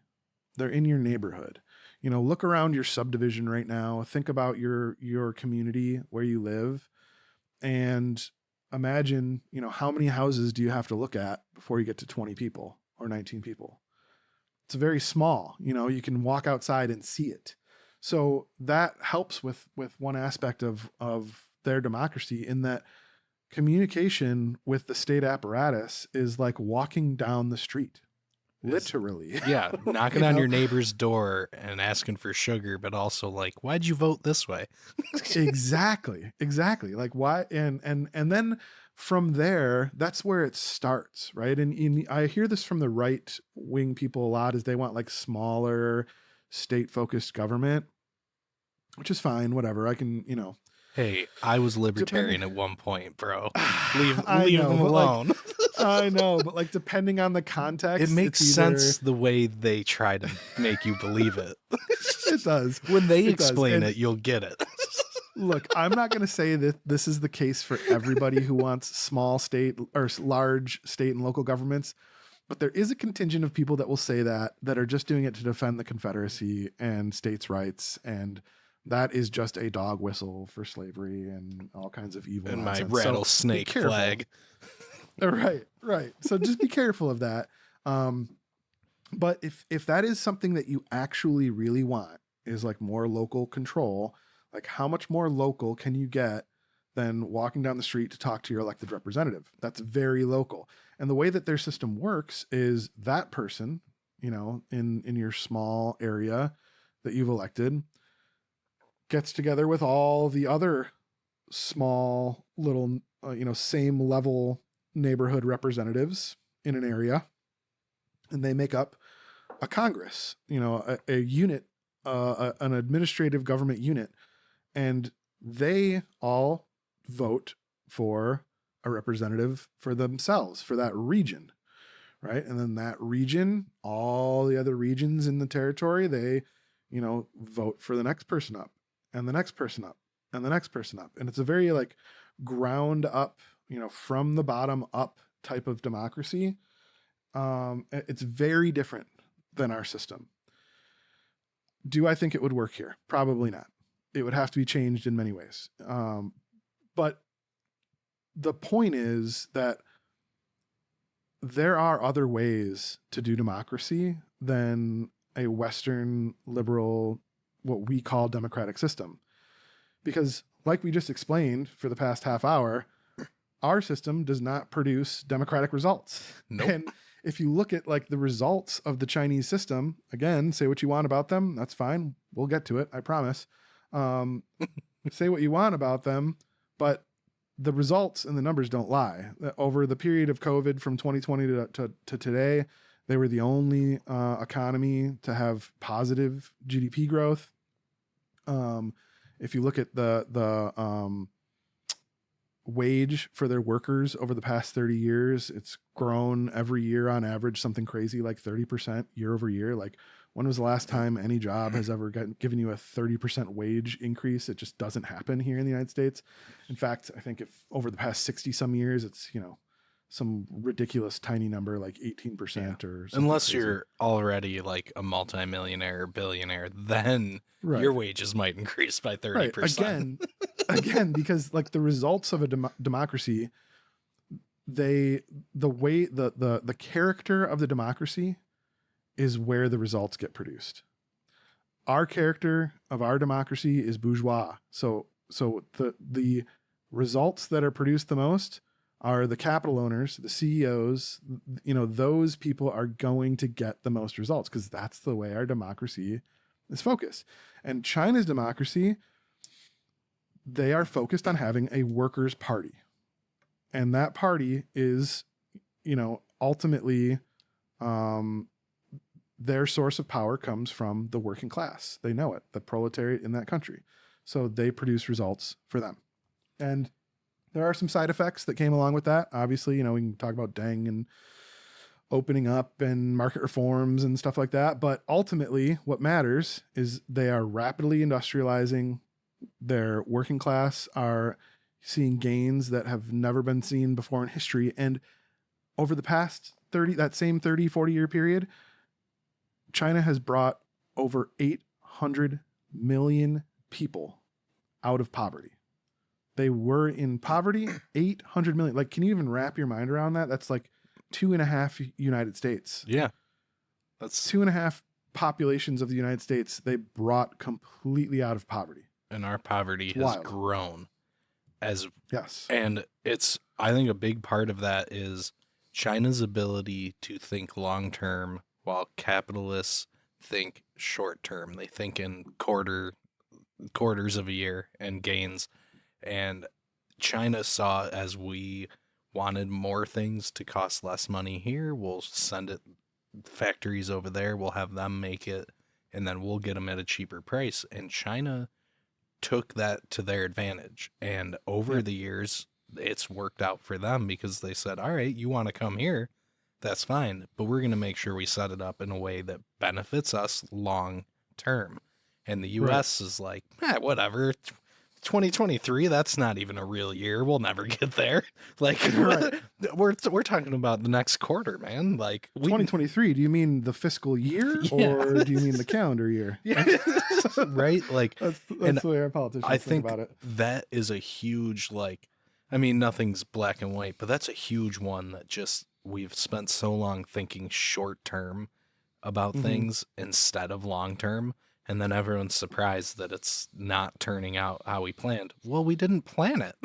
They're in your neighborhood. Look around your subdivision right now. Think about your community where you live, and imagine, how many houses do you have to look at before you get to 20 people or 19 people? It's very small. You can walk outside and see it. So that helps with one aspect of their democracy, in that communication with the state apparatus is like walking down the street. Literally. Yeah, knocking on your neighbor's door and asking for sugar, but also like, why'd you vote this way? Exactly. Like why? And then from there, that's where it starts, right? And I hear this from the right wing people a lot, is they want like smaller state focused government, which is fine. Whatever. I can, Hey, I was libertarian at one point, bro. Leave them alone. I know, but like depending on the context, it makes sense the way they try to make you believe it. It does. When they explain it, you'll get it. Look, I'm not going to say that this is the case for everybody who wants small state or large state and local governments, but there is a contingent of people that will say that are just doing it to defend the Confederacy and states' rights, and that is just a dog whistle for slavery and all kinds of evil. And nonsense. my rattlesnake flag. Right. So just be careful of that. But if that is something that you actually really want, is like more local control, like how much more local can you get than walking down the street to talk to your elected representative? That's very local. And the way that their system works is that person, in your small area that you've elected, gets together with all the other small little, same level neighborhood representatives, in an area, and they make up a Congress, a unit, an administrative government unit, and they all vote for a representative for themselves, for that region, right? And then that region, all the other regions in the territory, they, vote for the next person up, and the next person up, and the next person up. And it's a very like ground up, from the bottom up type of democracy. It's very different than our system. Do I think it would work here? Probably not. It would have to be changed in many ways. But the point is that there are other ways to do democracy than a Western liberal, what we call democratic system. Because like we just explained for the past half hour, our system does not produce democratic results. Nope. And if you look at like the results of the Chinese system, again, say what you want about them. That's fine. We'll get to it. I promise. Say what you want about them, but the results and the numbers don't lie. Over the period of COVID from 2020 to today, they were the only economy to have positive GDP growth. If you look at the wage for their workers over the past 30 years, it's grown every year on average something crazy like 30% year over year. Like, when was the last time any job has ever given you a 30% wage increase? It just doesn't happen here in the United States. In fact, I think if over the past 60 some years, it's, some ridiculous tiny number like 18% or something. Unless crazy. you're already like a multimillionaire or billionaire, then Right. your wages might increase by 30%. Again, because like the results of a democracy, the character of the democracy is where the results get produced. Our character of our democracy is bourgeois. So the results that are produced the most are the capital owners, the CEOs. Those people are going to get the most results because that's the way our democracy is focused. And China's democracy, they are focused on having a workers' party. And that party is, ultimately, their source of power comes from the working class. They know it, the proletariat in that country. So they produce results for them. And there are some side effects that came along with that. Obviously, we can talk about Deng and opening up and market reforms and stuff like that. But ultimately, what matters is they are rapidly industrializing. Their working class are seeing gains that have never been seen before in history. And over the past 40 year period, China has brought over 800 million people out of poverty. They were in poverty, 800 million. Like, can you even wrap your mind around that? That's like 2.5 United States. Yeah. That's 2.5 populations of the United States. They brought completely out of poverty. And our poverty It's has wild. grown Yes. and I think a big part of that is China's ability to think long-term while capitalists think short-term. They think in quarters of a year and gains. And China saw, as we wanted more things to cost less money here, we'll send it factories over there, we'll have them make it, and then we'll get them at a cheaper price. And China took that to their advantage. And over the years, it's worked out for them because they said, all right, you want to come here, that's fine, but we're going to make sure we set it up in a way that benefits us long term. And the U.S. is like, whatever. 2023, that's not even a real year. We'll never get there. Like, we're talking about the next quarter, man. Like 2023, do you mean the fiscal year or do you mean the calendar year? Yeah. Right? Like, That's the way our politicians think about it. That is a huge, nothing's black and white, but that's a huge one that just we've spent so long thinking short term about things instead of long term. And then everyone's surprised that it's not turning out how we planned. Well, we didn't plan it.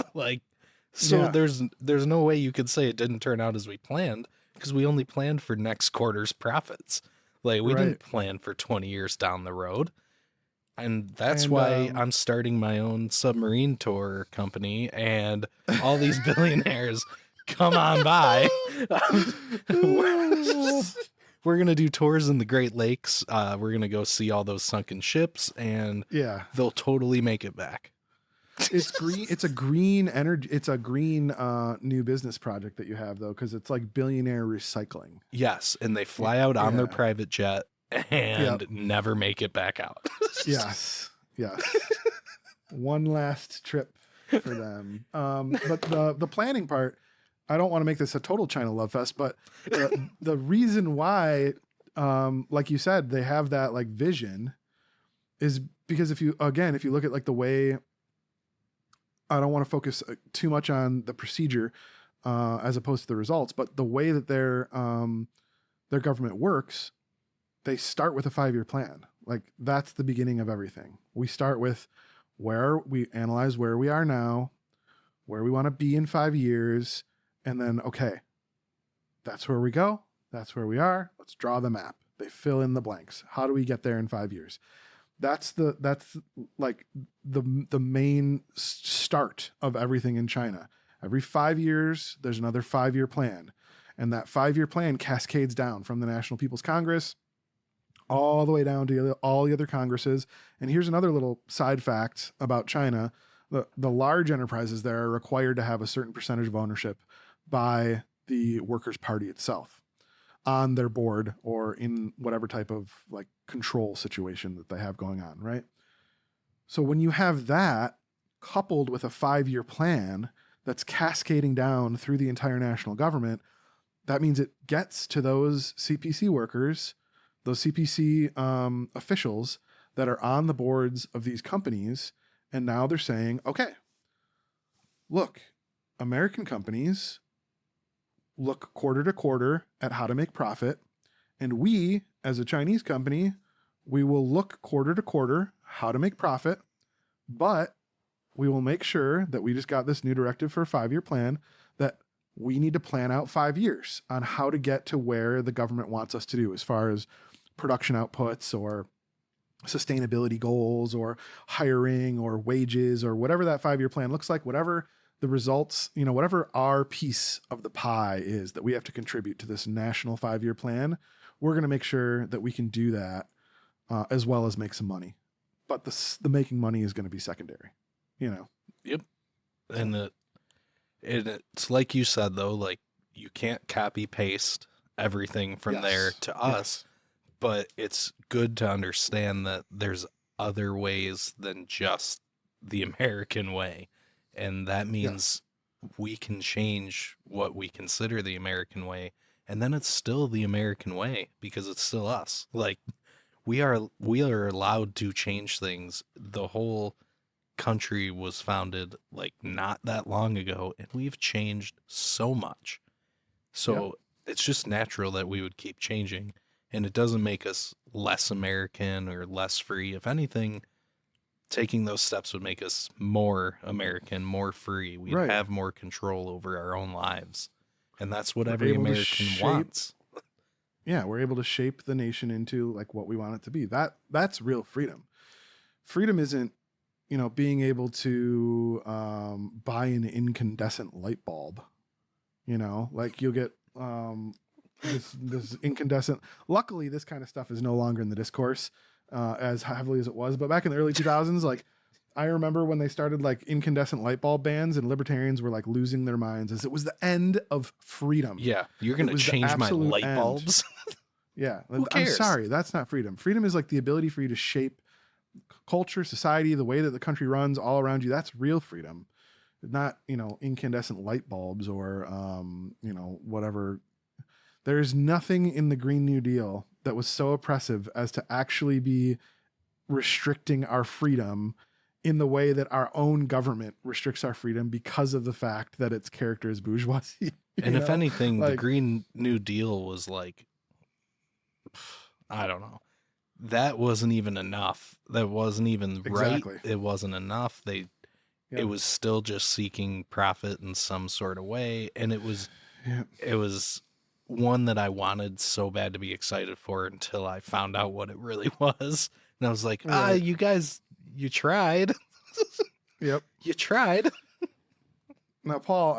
There's no way you could say it didn't turn out as we planned because we only planned for next quarter's profits. We didn't plan for 20 years down the road. And that's why I'm starting my own submarine tour company and all these billionaires come on by. We're going to do tours in the Great Lakes. We're going to go see all those sunken ships, and Yeah. they'll totally make it back. It's green. It's a green energy. It's a green new business project that you have, though, because it's like billionaire recycling. Yes, and they fly out on their Yeah. private jet and never make it back out. Yes. One last trip for them. But the planning part, I don't want to make this a total China love fest, but the reason why, like you said, they have that like vision is because if you look at like the way, I don't want to focus too much on the procedure as opposed to the results, but the way that their government works, they start with a 5-year plan. Like that's the beginning of everything. We start with we analyze where we are now, where we want to be in 5 years, and then, okay, that's where we go. That's where we are. Let's draw the map. They fill in the blanks. How do we get there in 5 years? That's like the main start of everything in China. Every 5 years, there's another 5-year plan. And that 5-year plan cascades down from the National People's Congress all the way down to all the other Congresses. And here's another little side fact about China. The large enterprises there are required to have a certain percentage of ownership by the Workers' Party itself on their board or in whatever type of like control situation that they have going on, right? So when you have that coupled with a 5-year plan that's cascading down through the entire national government, that means it gets to those CPC workers, those CPC officials that are on the boards of these companies. And now they're saying, okay, look, American companies look quarter to quarter at how to make profit. And we, as a Chinese company, we will look quarter to quarter how to make profit, but we will make sure that we just got this new directive for a 5-year plan that we need to plan out 5 years on how to get to where the government wants us to do as far as production outputs or sustainability goals or hiring or wages or whatever that 5-year plan looks like, whatever the results, whatever our piece of the pie is that we have to contribute to this national 5-year plan, we're going to make sure that we can do that as well as make some money. But the making money is going to be secondary, Yep. And it's like you said, though, like you can't copy paste everything from there to us, but it's good to understand that there's other ways than just the American way. And that means we can change what we consider the American way. And then it's still the American way because it's still us. Like we are allowed to change things. The whole country was founded like not that long ago, and we've changed so much. So it's just natural that we would keep changing, and it doesn't make us less American or less free. If anything, taking those steps would make us more American, more free. We'd have more control over our own lives. And that's what every American wants. Yeah, we're able to shape the nation into like what we want it to be. That's real freedom. Freedom isn't, being able to buy an incandescent light bulb. Like you'll get this incandescent. Luckily, this kind of stuff is no longer in the discourse as heavily as it was. But back in the early 2000s, like I remember when they started like incandescent light bulb bans, and libertarians were like losing their minds as it was the end of freedom. Yeah, you're going to change my light bulbs. Yeah, Who cares? I'm sorry, that's not freedom. Freedom is like the ability for you to shape culture, society, the way that the country runs all around you. That's real freedom. Not, incandescent light bulbs or, whatever. There's nothing in the Green New Deal that was so oppressive as to actually be restricting our freedom in the way that our own government restricts our freedom because of the fact that its character is bourgeoisie. And if anything, the Green New Deal was like, I don't know. That wasn't even enough. That wasn't even right. It wasn't enough. It was still just seeking profit in some sort of way. And it was one that I wanted so bad to be excited for until I found out what it really was. And I was like, you guys, you tried. Yep. You tried. Now, Paul,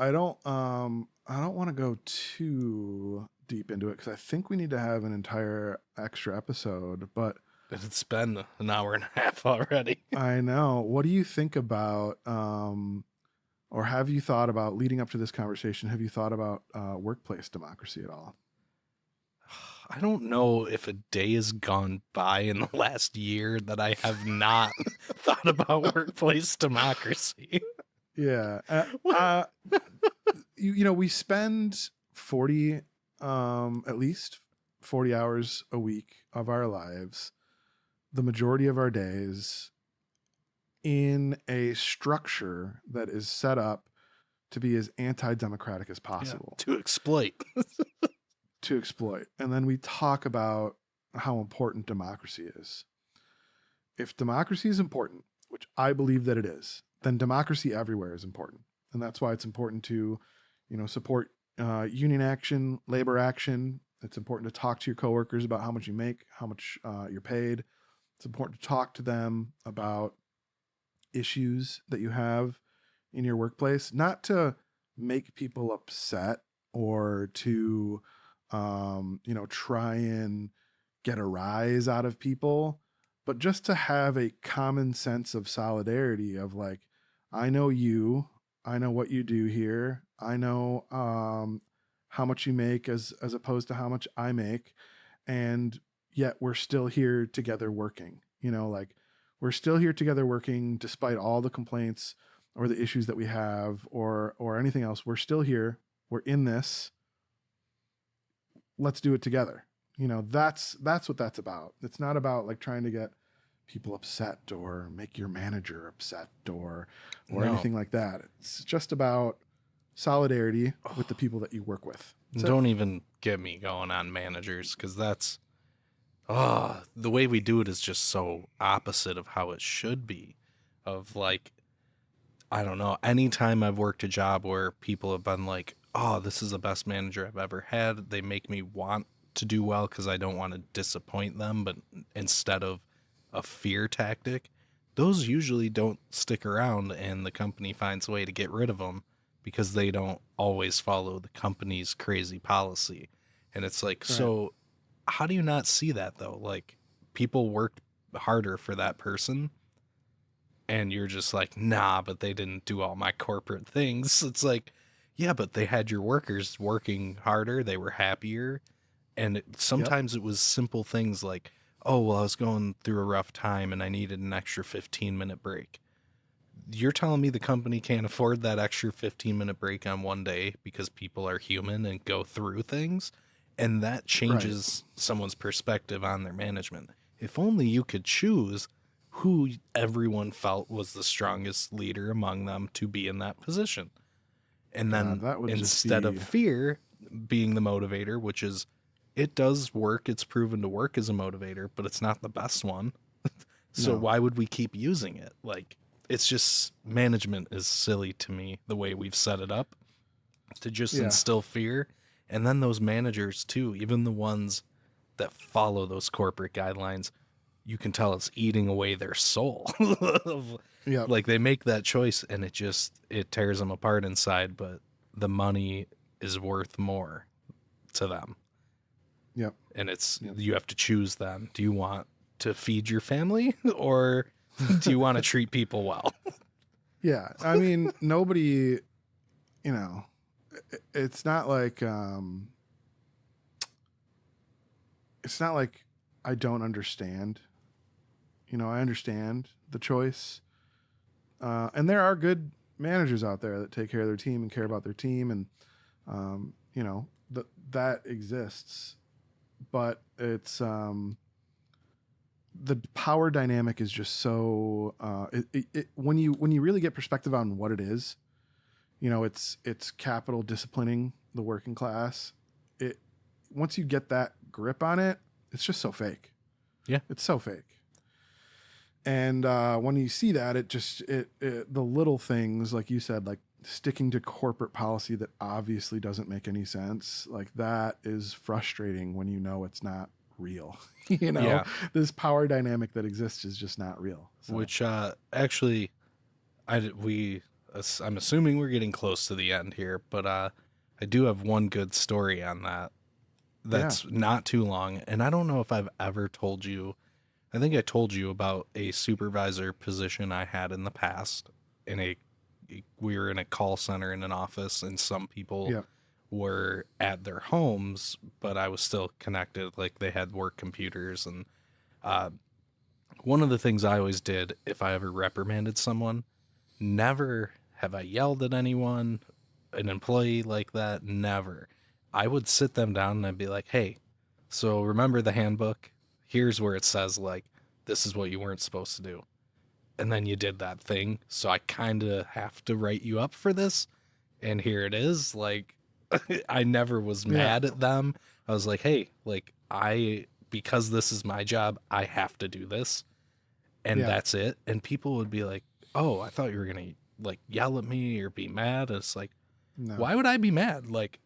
I don't want to go too deep into it because I think we need to have an entire extra episode, but It's been an hour and a half already. I know. What do you think about, or have you thought about leading up to this conversation? Have you thought about workplace democracy at all? I don't know if a day has gone by in the last year that I have not thought about workplace democracy. Yeah. We spend 40, at least 40 hours a week of our lives, the majority of our days, in a structure that is set up to be as anti-democratic as possible. To exploit. To exploit. And then we talk about how important democracy is. If democracy is important, which I believe that it is, then democracy everywhere is important. And that's why it's important to, support union action, labor action. It's important to talk to your coworkers about how much you make, how much you're paid. It's important to talk to them about issues that you have in your workplace, not to make people upset or to try and get a rise out of people, but just to have a common sense of solidarity of like, I know you, I know what you do here. I know how much you make as opposed to how much I make. And yet we're still here together working, we're still here together working despite all the complaints or the issues that we have or anything else. We're still here. We're in this. Let's do it together. That's what that's about. It's not about like trying to get people upset or make your manager upset or anything like that. It's just about solidarity with the people that you work with. Don't even get me going on managers, because that's the way we do it is just so opposite of how it should be. Of like, I don't know, anytime I've worked a job where people have been like, oh, this is the best manager I've ever had, they make me want to do well because I don't want to disappoint them, but instead of a fear tactic, those usually don't stick around, and the company finds a way to get rid of them because they don't always follow the company's crazy policy. And it's like, right. So how do you not see that though? Like, people worked harder for that person, and you're just like, nah, but they didn't do all my corporate things. It's like, yeah, but they had your workers working harder. They were happier. And sometimes it was simple things like, oh, well, I was going through a rough time and I needed an extra 15-minute break. You're telling me the company can't afford that extra 15-minute break on one day because people are human and go through things? And that changes someone's perspective on their management. If only you could choose who everyone felt was the strongest leader among them to be in that position. And then instead of fear being the motivator, which is, it does work, it's proven to work as a motivator, but it's not the best one. So why would we keep using it? Like, it's just, management is silly to me, the way we've set it up to just instill fear. And then those managers too, even the ones that follow those corporate guidelines, you can tell it's eating away their soul. Like, they make that choice and it tears them apart inside, but the money is worth more to them. Yep. And you have to choose then. Do you want to feed your family or do you want to treat people well? Yeah. I mean, nobody, it's not like I don't understand. I understand the choice. And there are good managers out there that take care of their team and care about their team. And, that exists, but it's, the power dynamic is just so, when you really get perspective on what it is, it's capital disciplining the working class. Once you get that grip on it, it's just so fake. Yeah. It's so fake. And when you see that, the little things, like you said, like sticking to corporate policy that obviously doesn't make any sense, like that is frustrating when it's not real. This power dynamic that exists is just not real. So. Which actually, I'm assuming we're getting close to the end here, but I do have one good story on that. That's not too long. And I don't know if I've ever told you. I think I told you about a supervisor position I had in the past. We were in a call center in an office, and some people were at their homes, but I was still connected. Like, they had work computers. And one of the things I always did if I ever reprimanded someone, never have I yelled at anyone, an employee like that, never. I would sit them down and I'd be like, hey, so remember the handbook? Here's where it says, like, this is what you weren't supposed to do. And then you did that thing. So I kind of have to write you up for this. And here it is. Like, I never was mad at them. I was like, hey, like, because this is my job, I have to do this. And that's it. And people would be like, oh, I thought you were going to, like, yell at me or be mad. And it's like, no. Why would I be mad? Like,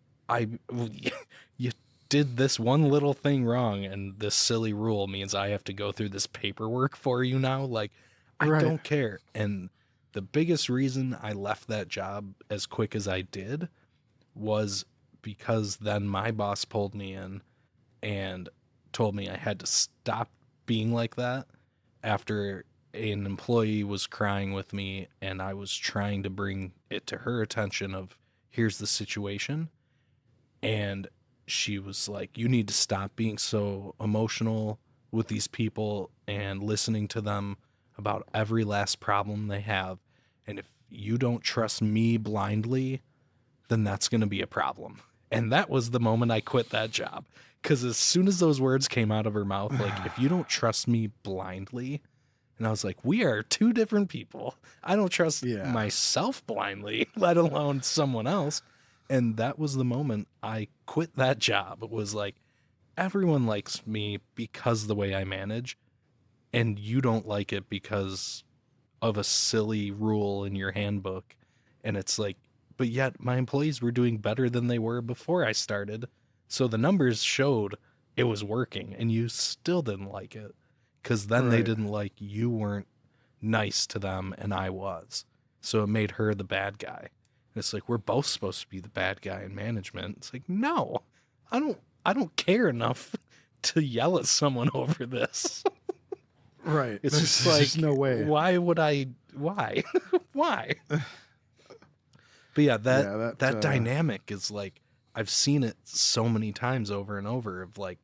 you did this one little thing wrong, and this silly rule means I have to go through this paperwork for you now. Like, I don't care. And the biggest reason I left that job as quick as I did was because then my boss pulled me in and told me I had to stop being like that after an employee was crying with me, and I was trying to bring it to her attention of, here's the situation. And she was like, you need to stop being so emotional with these people and listening to them about every last problem they have. And if you don't trust me blindly, then that's going to be a problem. And that was the moment I quit that job. Because as soon as those words came out of her mouth, like, if you don't trust me blindly, and I was like, we are two different people. I don't trust myself blindly, let alone someone else. And that was the moment I quit that job. It was like, everyone likes me because of the way I manage, and you don't like it because of a silly rule in your handbook. And it's like, but yet my employees were doing better than they were before I started. So the numbers showed it was working, and you still didn't like it because then they didn't like you weren't nice to them and I was. So it made her the bad guy. It's like, we're both supposed to be the bad guy in management. It's like, no, I don't care enough to yell at someone over this. Right. It's just like, just no way. Why would I? Why? Why? But yeah, that dynamic is like, I've seen it so many times over and over of like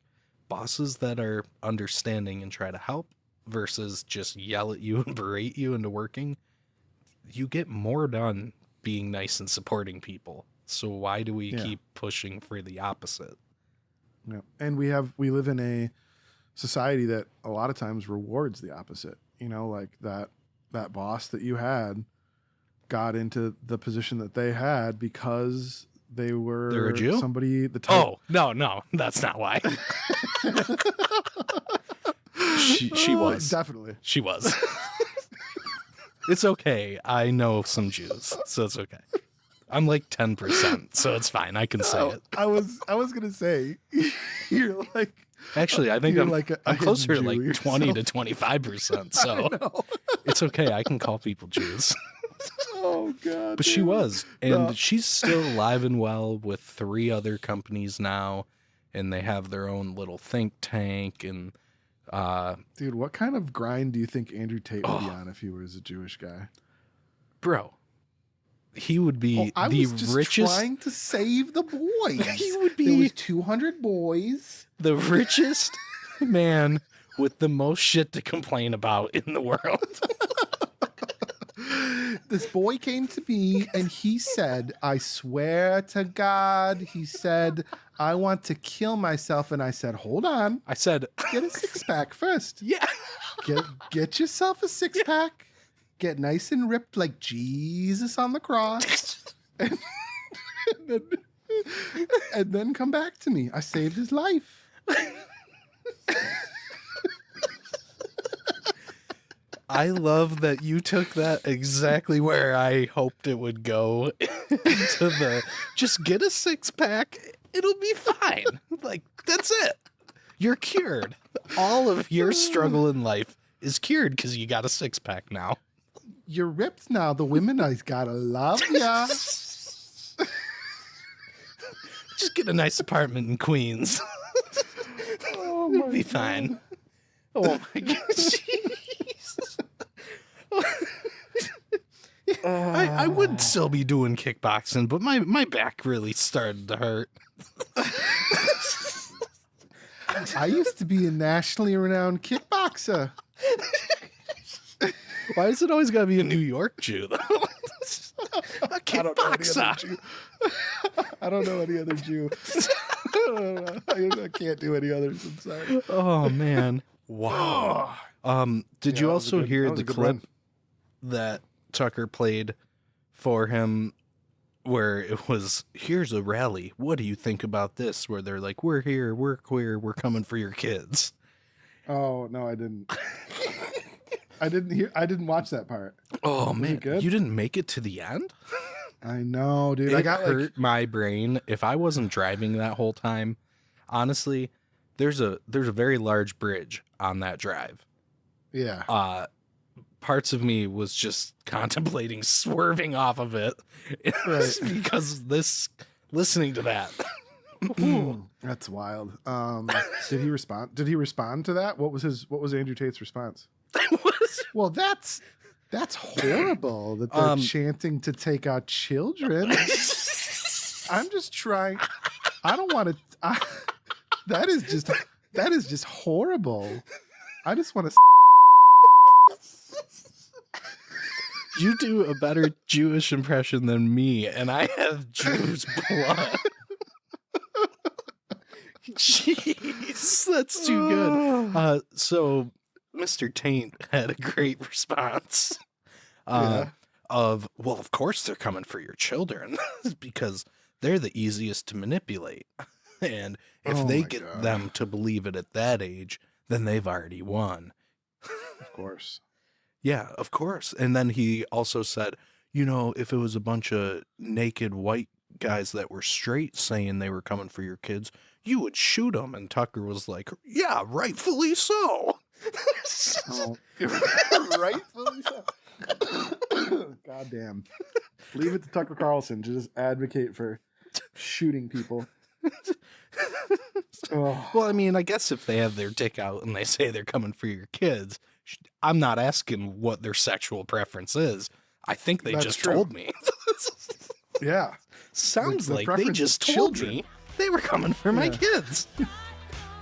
bosses that are understanding and try to help versus just yell at you and berate you into working. You get more done being nice and supporting people. So why do we keep pushing for the opposite? Yeah. And we live in a society that a lot of times rewards the opposite. You know, like that boss that you had got into the position that they had because they're a Jew? Somebody the type. Oh, no, that's not why. she was. Definitely. She was. It's okay. I know some Jews, so it's okay. I'm like 10%, so it's fine. I can say it. I was gonna say you're like. Actually, I think I'm like I'm closer to like yourself. 20 to 25%. So it's okay. I can call people Jews. Oh God! But she was, and she's still alive and well with 3 other companies now, and they have their own little think tank. And dude, what kind of grind do you think Andrew Tate would be on if he was a Jewish guy? Bro, he would be I the was just richest. trying to save the boys. He would be. There was 200 boys. The richest man with the most shit to complain about in the world. This boy came to me and he said, I swear to God, he said, I want to kill myself. And I said, hold on. I said, Get a 6-pack first. yeah. Get yourself a 6-pack. Get nice and ripped like Jesus on the cross. and then come back to me. I saved his life. I love that you took that exactly where I hoped it would go. Into the just get a 6-pack, it'll be fine. Like, that's it. You're cured. All of your struggle in life is cured because you got a 6-pack now. You're ripped now. The women I gotta love ya. Just get a nice apartment in Queens. Oh It'll my be God. fine. Oh my God. Jesus. I would still be doing kickboxing, but my back really started to hurt. I used to be a nationally renowned kickboxer. Why is it always got to be a New York Jew, though? A kickboxer. I don't know any other Jew. I can't do any others. I'm sorry. Oh, man. Wow. Did you that was a also good- hear that was the a good clip run. that Tucker played for him where it was, here's a rally. What do you think about this? Where they're like, we're here, we're queer, we're coming for your kids. Oh no, I didn't. I didn't watch that part. Oh, Was it man. good? You didn't make it to the end? I know, dude. It I got hurt like my brain. If I wasn't driving that whole time, honestly, there's a very large bridge on that drive. yeah. Parts of me was just contemplating swerving off of it Right. because listening to that. That's wild. Did he respond? Did he respond to that? What was Andrew Tate's response? Well, that's horrible that they're chanting to take our children. I'm just trying. I don't want to. That is just horrible. I just want to. You do a better Jewish impression than me, and I have Jewish blood. Jeez, that's too good. So Mr. Taint had a great response of, well, of course they're coming for your children because they're the easiest to manipulate. And if they get them to believe it at that age, then they've already won. Of course. Yeah, of course. And then he also said, you know, if it was a bunch of naked white guys that were straight saying they were coming for your kids, you would shoot them. And Tucker was like, yeah, rightfully so. Oh, rightfully so. God damn. Leave it to Tucker Carlson to just advocate for shooting people. Oh. Well, I mean, I guess if they have their dick out and they say they're coming for your kids, I'm not asking what their sexual preference is. I think they That's just true. told me. Yeah. Sounds The like they preference just is told children. me they were coming for my Yeah. kids.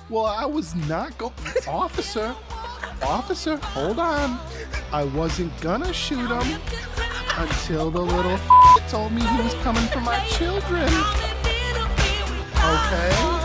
Well, I was not going. Officer, hold on. I wasn't gonna shoot him until the little told me he was coming for my children. Okay?